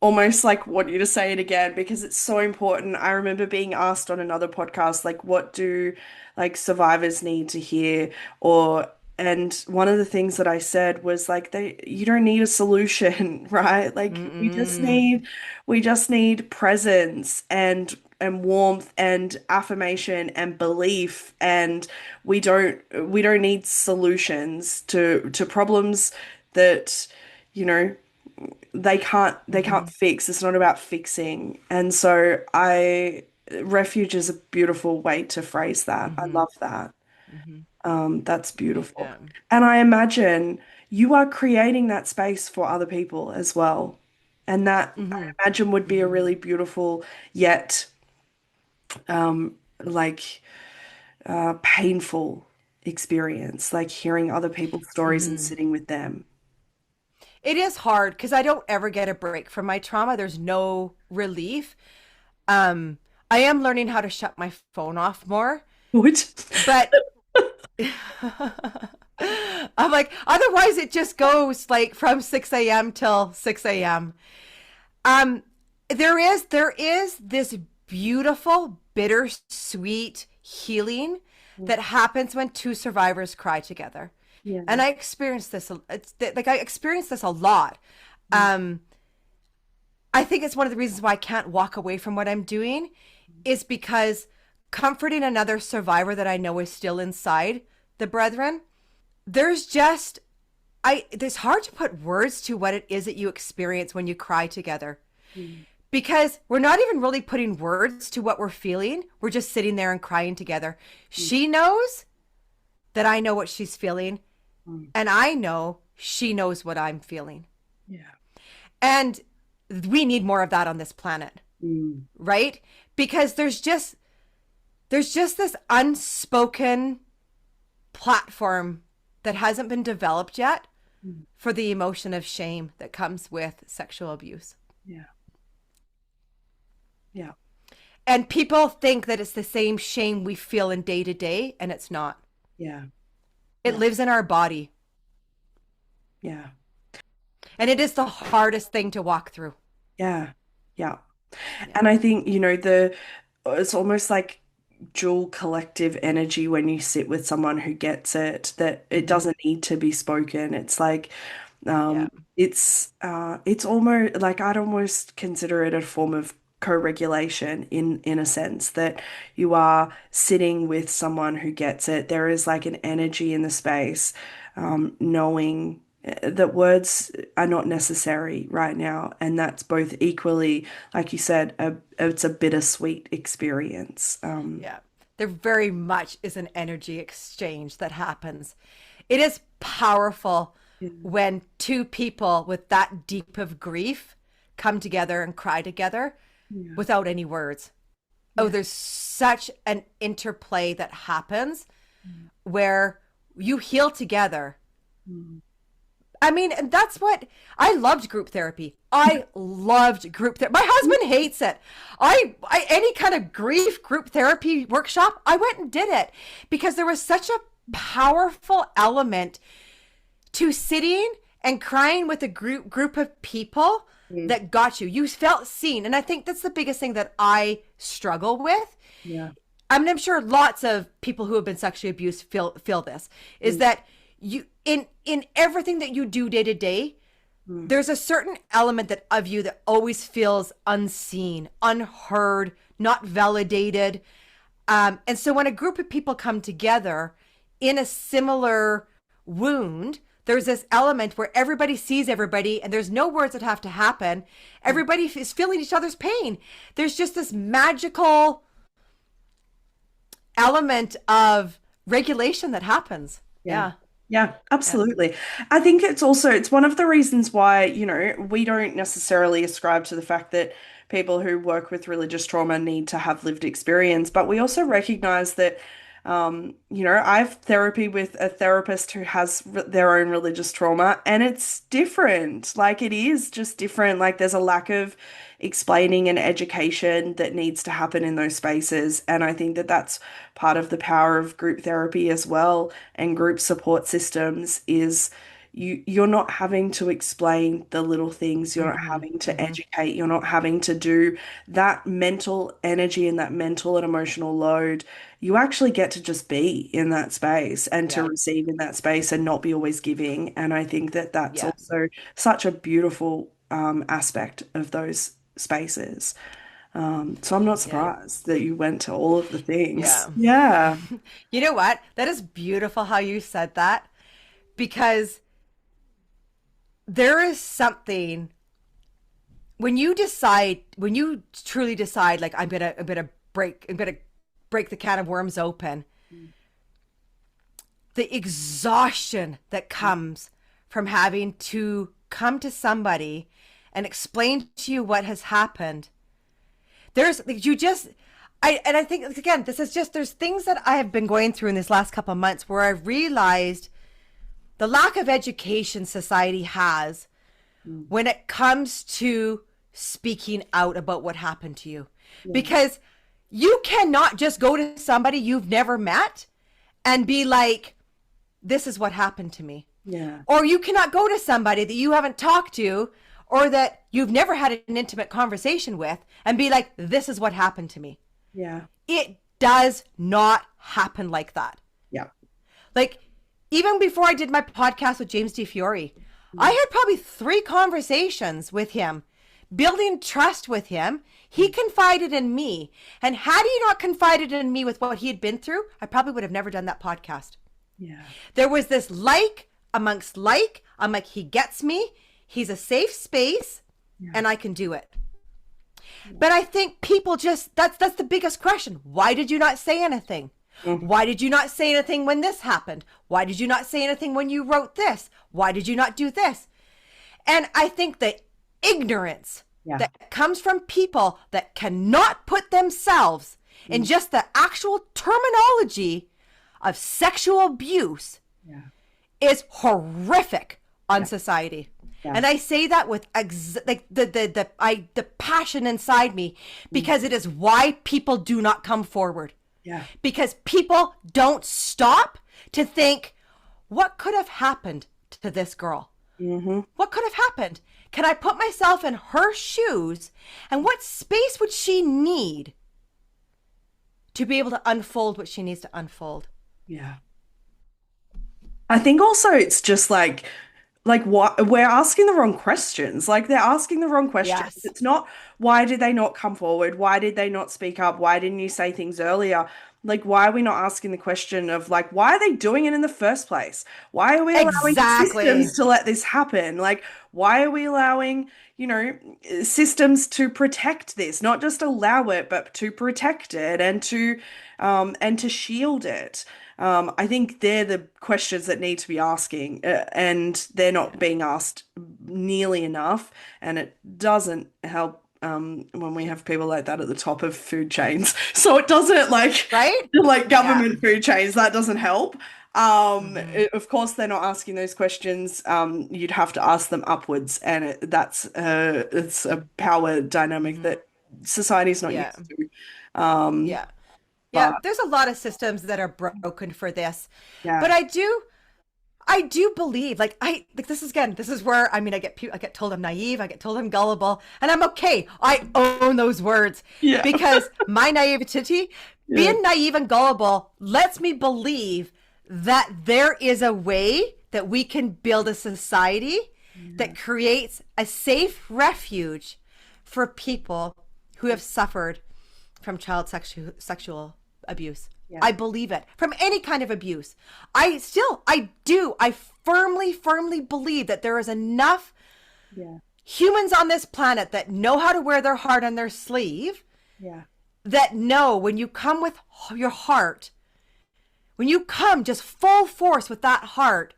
C: almost like want you to say it again because it's so important. I remember being asked on another podcast, like, what do like survivors need to hear? And one of the things that I said was like, you don't need a solution, right? Like,
B: Mm-mm.
C: we just need presence and warmth and affirmation and belief, and we don't need solutions to problems that, you know, they can't
B: Mm-hmm.
C: fix. It's not about fixing. And so I refuge is a beautiful way to phrase that. I
B: Mm-hmm.
C: love that.
B: Mm-hmm.
C: That's beautiful.
B: Yeah.
C: And I imagine you are creating that space for other people as well. And that I
B: Mm-hmm.
C: imagine would be a
B: Mm-hmm.
C: really beautiful yet like painful experience, like hearing other people's stories and
B: Mm-hmm.
C: sitting with them.
B: It is hard because I don't ever get a break from my trauma. There's no relief. Um, I am learning how to shut my phone off more,
C: Which
B: but I'm like, otherwise it just goes like from 6 a.m. till 6 a.m. Um, there is this beautiful, bittersweet healing that happens when two survivors cry together.
C: yeah.
B: And I experienced this, I experienced this a lot. Um, I think it's one of the reasons why I can't walk away from what I'm doing is because comforting another survivor that I know is still inside the brethren, there's just it's hard to put words to what it is that you experience when you cry together.
C: Mm,
B: Because we're not even really putting words to what we're feeling. We're just sitting there and crying together.
C: mm,
B: She knows that I know what she's feeling,
C: mm.
B: and I know she knows what I'm feeling.
C: Yeah.
B: And we need more of that on this planet,
C: Mm,
B: right? Because there's just this unspoken platform that hasn't been developed yet
C: mm.
B: for the emotion of shame that comes with sexual abuse.
C: Yeah. Yeah.
B: And people think that it's the same shame we feel in day to day, and it's not.
C: Yeah.
B: It
C: Yeah.
B: lives in our body,
C: Yeah.
B: and it is the hardest thing to walk through.
C: Yeah. Yeah.
B: Yeah.
C: And I think, it's almost like dual collective energy when you sit with someone who gets it, that it
B: Mm-hmm.
C: doesn't need to be spoken. It's like
B: Yeah.
C: it's almost like I'd almost consider it a form of co-regulation in a sense that you are sitting with someone who gets it. There is like an energy in the space, knowing that words are not necessary right now, and that's both equally, like you said, it's a bittersweet experience.
B: Yeah. There very much is an energy exchange that happens. It is powerful
C: Yeah.
B: when two people with that deep of grief come together and cry together
C: Yeah.
B: without any words. Oh,
C: Yeah.
B: there's such an interplay that happens where you heal together.
C: Mm.
B: I mean, and that's what I loved group therapy. I loved group therapy. My husband hates it. I any kind of grief group therapy workshop, I went and did it because there was such a powerful element to sitting and crying with a group of people
C: Mm.
B: that got you. You felt seen. And I think that's the biggest thing that I struggle with.
C: Yeah.
B: I mean, I'm sure lots of people who have been sexually abused feel this, is
C: Mm.
B: that you in everything that you do day to day,
C: Mm.
B: there's a certain element that of you that always feels unseen, unheard, not validated. And so when a group of people come together in a similar wound, there's this element where everybody sees everybody and there's no words that have to happen. Everybody is feeling each other's pain. There's just this magical element of regulation that happens.
C: Yeah.
B: Yeah.
C: Yeah,
B: Yeah.
C: absolutely. I think it's one of the reasons why, we don't necessarily ascribe to the fact that people who work with religious trauma need to have lived experience, but we also recognize that, I have therapy with a therapist who has their own religious trauma, and it's different. Like, it is just different. Like, there's a lack of explaining and education that needs to happen in those spaces. And I think that that's part of the power of group therapy as well, and group support systems is you're not having to explain the little things, you're not
B: Mm-hmm.
C: having to
B: Mm-hmm.
C: educate, you're not having to do that mental energy and that mental and emotional load. You actually get to just be in that space and to
B: Yeah.
C: receive in that space and not be always giving. And I think that that's
B: Yeah.
C: also such a beautiful aspect of those spaces. So I'm not
B: Yeah.
C: surprised that you went to all of the things.
B: Yeah.
C: Yeah.
B: You know what? That is beautiful how you said that, because there is something when you truly decide, like, I'm gonna break the can of worms open, the exhaustion that comes from having to come to somebody and explain to you what has happened. There's you just I think, again, this is just, there's things that I have been going through in this last couple of months where I've realized the lack of education society has
C: Mm.
B: when it comes to speaking out about what happened to you.
C: Yeah.
B: Because you cannot just go to somebody you've never met and be like, this is what happened to me.
C: Yeah.
B: Or you cannot go to somebody that you haven't talked to or that you've never had an intimate conversation with and be like, this is what happened to me.
C: Yeah.
B: It does not happen like that.
C: Yeah.
B: Like, even before I did my podcast with James D. Fiore, I had probably 3 conversations with him, building trust with him. He confided in me. And had he not confided in me with what he had been through, I probably would have never done that podcast.
C: Yeah.
B: There was this amongst I'm like, he gets me. He's a safe space, and I can do it. But I think people just, that's the biggest question. Why did you not say anything?
C: Mhm.
B: Why did you not say anything when this happened? Why did you not say anything when you wrote this? Why did you not do this? And I think the ignorance
C: Yeah.
B: that comes from people that cannot put themselves in just the actual terminology of sexual abuse
C: Yeah.
B: is horrific on
C: Yeah.
B: society.
C: Yeah.
B: And I say that with like the passion inside me, because it is why people do not come forward.
C: Yeah.
B: Because people don't stop to think, what could have happened to this girl?
C: Mm-hmm.
B: What could have happened? Can I put myself in her shoes? And what space would she need to be able to unfold what she needs to unfold?
C: Yeah. I think also it's just like what we're asking the wrong questions. Like, they're asking the wrong questions.
B: Yes.
C: It's not, why did they not come forward? Why did they not speak up? Why didn't you say things earlier? Like, why are we not asking the question of, like, why are they doing it in the first place? Why are we allowing
B: Exactly.
C: systems to let this happen? Like, why are we allowing, systems to protect this, not just allow it, but to protect it and to shield it? I think they're the questions that need to be asking, and they're not being asked nearly enough. And it doesn't help when we have people like that at the top of food chains. So it doesn't
B: Right?
C: like
B: Yeah.
C: government food chains. That doesn't help. Of course, they're not asking those questions. You'd have to ask them upwards, and it's a power dynamic that society's not
B: Yeah.
C: used to. Um,
B: Yeah. Yeah.
C: but
B: There's a lot of systems that are broken for this.
C: yeah,
B: But I do, I do believe, like, this is, again, this is where, I mean, I get told I'm naive, I get told I'm gullible, and I'm okay. I own those words
C: Yeah.
B: because my naivety,
C: Yeah.
B: being naive and gullible, lets me believe that there is a way that we can build a society that creates a safe refuge for people who have suffered from child sexual abuse.
C: Yeah.
B: I believe it. From any kind of abuse. I firmly believe that there is enough
C: Yeah.
B: humans on this planet that know how to wear their heart on their sleeve,
C: Yeah.
B: that know when you come with your heart, when you come just full force with that heart,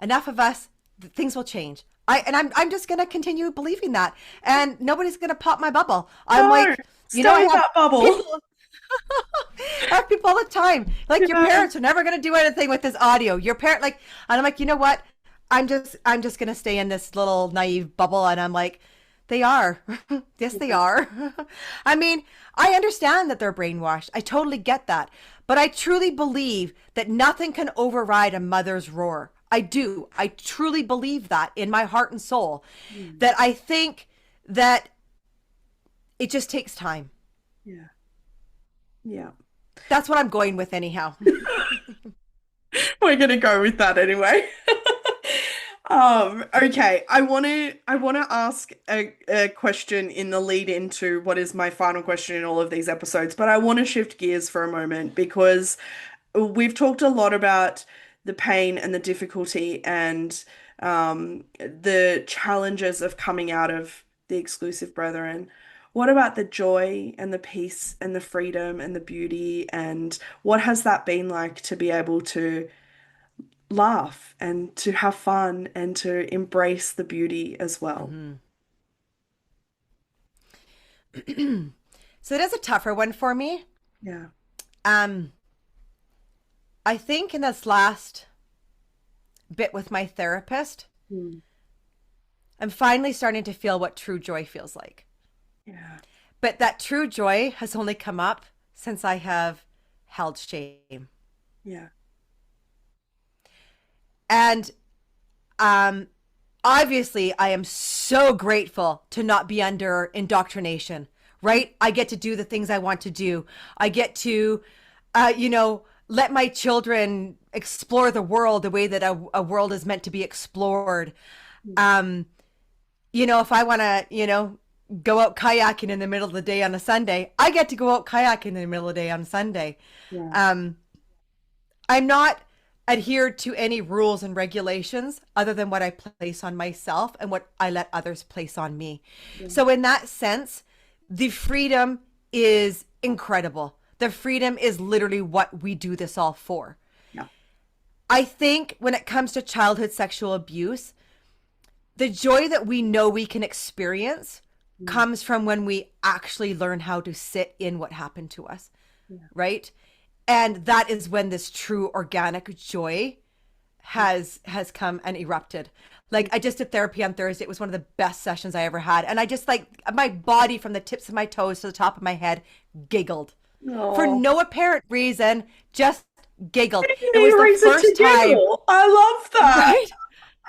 B: enough of us, things will change. I'm just gonna continue believing that, and nobody's gonna pop my bubble. I'm like, you know, I
C: stay in
B: have
C: that bubble.
B: people, I have people all the time. Like, your
C: Yeah.
B: parents are never gonna do anything with this audio. Your parent, like, and I'm like, you know what? I'm just gonna stay in this little naive bubble, and I'm like, they are. Yes, they are. I mean, I understand that they're brainwashed. I totally get that. But I truly believe that nothing can override a mother's roar. I do. I truly believe that in my heart and soul. That I think that it just takes time.
C: Yeah. Yeah.
B: That's what I'm going with anyhow.
C: We're gonna go with that anyway. Okay. I wanna ask a question in the lead into what is my final question in all of these episodes, but I want to shift gears for a moment because we've talked a lot about the pain and the difficulty and the challenges of coming out of the exclusive brethren. What about the joy and the peace and the freedom and the beauty, and what has that been like to be able to laugh and to have fun and to embrace the beauty as well?
B: So it is a tougher one for me.
C: Yeah.
B: I think in this last bit with my therapist, I'm finally starting to feel what true joy feels like.
C: Yeah.
B: But that true joy has only come up since I have held shame.
C: Yeah.
B: And obviously, I am so grateful to not be under indoctrination, right? I get to do the things I want to do. I get to, let my children explore the world the way that a world is meant to be explored. If I want to, go out kayaking in the middle of the day on a Sunday, I get to go out kayaking in the middle of the day on Sunday.
C: Yeah.
B: I'm not adhered to any rules and regulations other than what I place on myself and what I let others place on me. So in that sense, the freedom is incredible. The freedom is literally what we do this all for.
C: Yeah.
B: I think when it comes to childhood sexual abuse, the joy that we know we can experience comes from when we actually learn how to sit in what happened to us, right? And that is when this true organic joy has come and erupted. Like, I just did therapy on Thursday. It was one of the best sessions I ever had. And I just, like, my body from the tips of my toes to the top of my head giggled. For no apparent reason, just giggled. It was the first time.
C: I love that.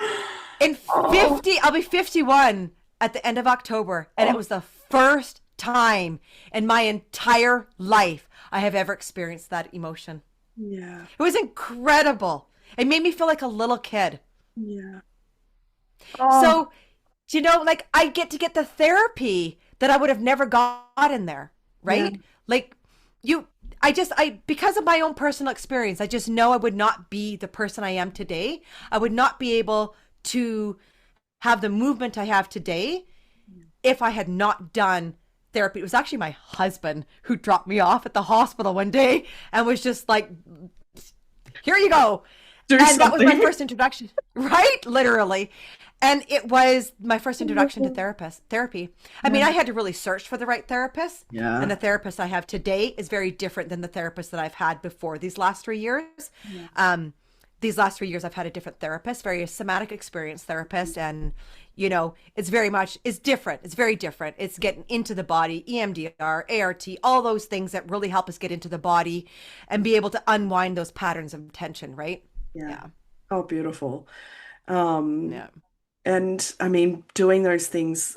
B: Right? In 50, I'll be 51 at the end of October. And it was the first time in my entire life I have ever experienced that emotion.
C: Yeah.
B: It was incredible. It made me feel like a little kid.
C: Yeah.
B: So, like, I get to get the therapy that I would have never gotten there, right?
C: Yeah.
B: Like, because of my own personal experience, I just know I would not be the person I am today. I would not be able to have the movement I have today if I had not done therapy. It was actually my husband who dropped me off at the hospital one day and was just like, here you go. That was my first introduction, right? Literally. And it was my first introduction to therapy. I mean, I had to really search for the right therapist.
C: Yeah.
B: And the therapist I have today is very different than the therapist that I've had before these last 3 years. Yeah. These last 3 years, I've had a different therapist, very somatic experience therapist. And, it's different. It's very different. It's getting into the body, EMDR, ART, all those things that really help us get into the body and be able to unwind those patterns of tension, right?
C: Yeah.
B: Yeah.
C: Oh, beautiful. Um,
B: Yeah.
C: and I mean, doing those things,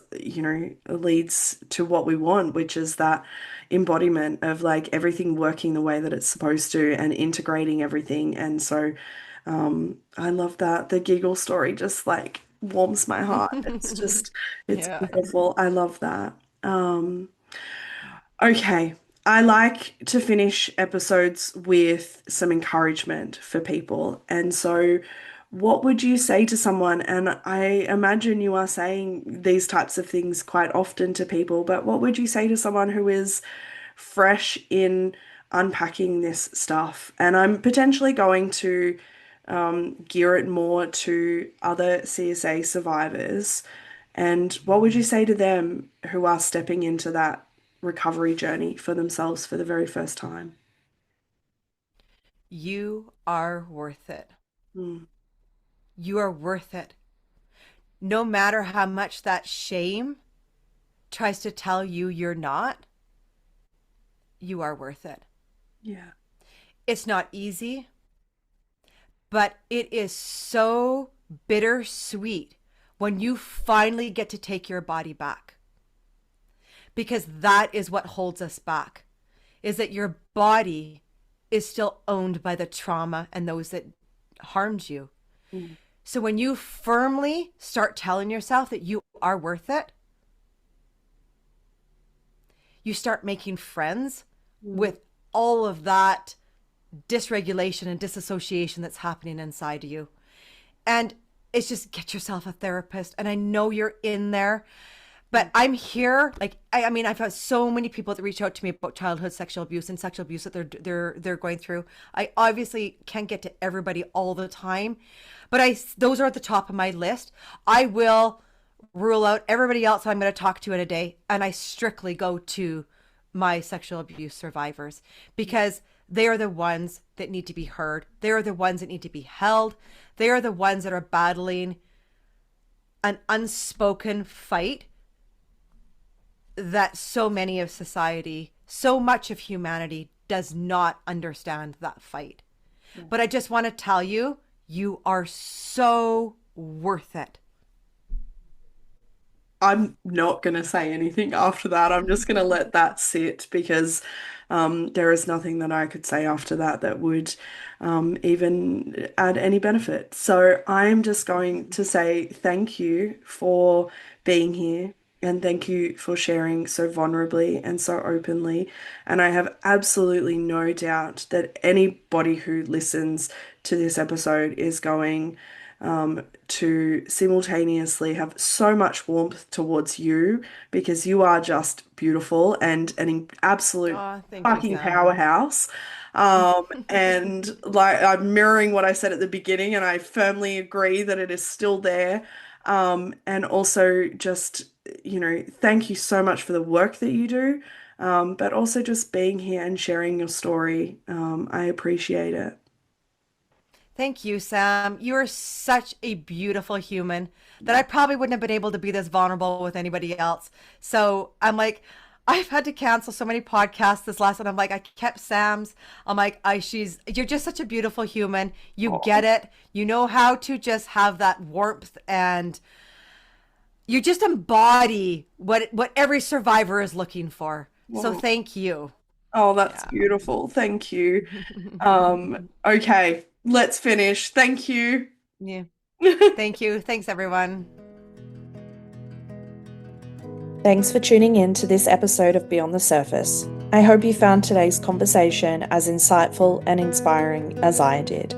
C: leads to what we want, which is that embodiment of like everything working the way that it's supposed to and integrating everything. And so, I love that. The giggle story just like warms my heart. It's
B: Yeah.
C: beautiful. I love that. Um, Okay, I like to finish episodes with some encouragement for people. And so, what would you say to someone? And I imagine you are saying these types of things quite often to people, but what would you say to someone who is fresh in unpacking this stuff? And I'm potentially going to gear it more to other CSA survivors. And what would you say to them who are stepping into that recovery journey for themselves for the very first time?
B: You are worth it.
C: Mm,
B: You are worth it. No matter how much that shame tries to tell you you're not, you are worth it.
C: yeah.
B: It's not easy, but it is so bittersweet when you finally get to take your body back. Because that is what holds us back, is that your body is still owned by the trauma and those that harmed you.
C: Mm,
B: So when you firmly start telling yourself that you are worth it, you start making friends
C: mm,
B: with all of that dysregulation and disassociation that's happening inside of you. And it's just get yourself a therapist. And I know you're in there, but I'm here. Like, I mean, I've had so many people that reach out to me about childhood sexual abuse and sexual abuse that they're going through. I obviously can't get to everybody all the time, but those are at the top of my list. I will rule out everybody else I'm going to talk to in a day, and I strictly go to my sexual abuse survivors because they are the ones that need to be heard. They are the ones that need to be held. They are the ones that are battling an unspoken fight that so many of society, so much of humanity does not understand that fight.
C: yeah.
B: But I just want to tell you, you are so worth it.
C: I'm not going to say anything after that. I'm just going to let that sit because there is nothing that I could say after that that would even add any benefit. So I'm just going to say thank you for being here and thank you for sharing so vulnerably and so openly. And I have absolutely no doubt that anybody who listens to this episode is going to simultaneously have so much warmth towards you because you are just beautiful and an absolute
B: Oh, thank you,
C: fucking
B: Sam.
C: powerhouse. And like I'm mirroring what I said at the beginning, and I firmly agree that it is still there. And also just, thank you so much for the work that you do. But also just being here and sharing your story. I appreciate it.
B: Thank you, Sam. You are such a beautiful human that I probably wouldn't have been able to be this vulnerable with anybody else. So I'm like, I've had to cancel so many podcasts this last one. I'm like, I kept Sam's. I'm like, you're just such a beautiful human. You get
C: Oh,
B: it. You know how to just have that warmth and you just embody what every survivor is looking for. So
C: well,
B: thank you.
C: oh, that's
B: Yeah.
C: beautiful. Thank you. Okay, let's finish. Thank you.
B: Yeah. Thank you. Thanks, everyone.
A: Thanks for tuning in to this episode of Beyond the Surface. I hope you found today's conversation as insightful and inspiring as I did.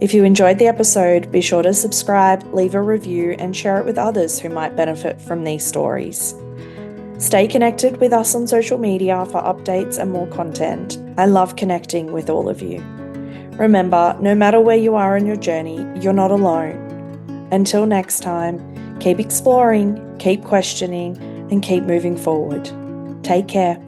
A: If you enjoyed the episode, be sure to subscribe, leave a review, and share it with others who might benefit from these stories. Stay connected with us on social media for updates and more content. I love connecting with all of you. Remember, no matter where you are on your journey, you're not alone. Until next time, keep exploring, keep questioning, and keep moving forward. Take care.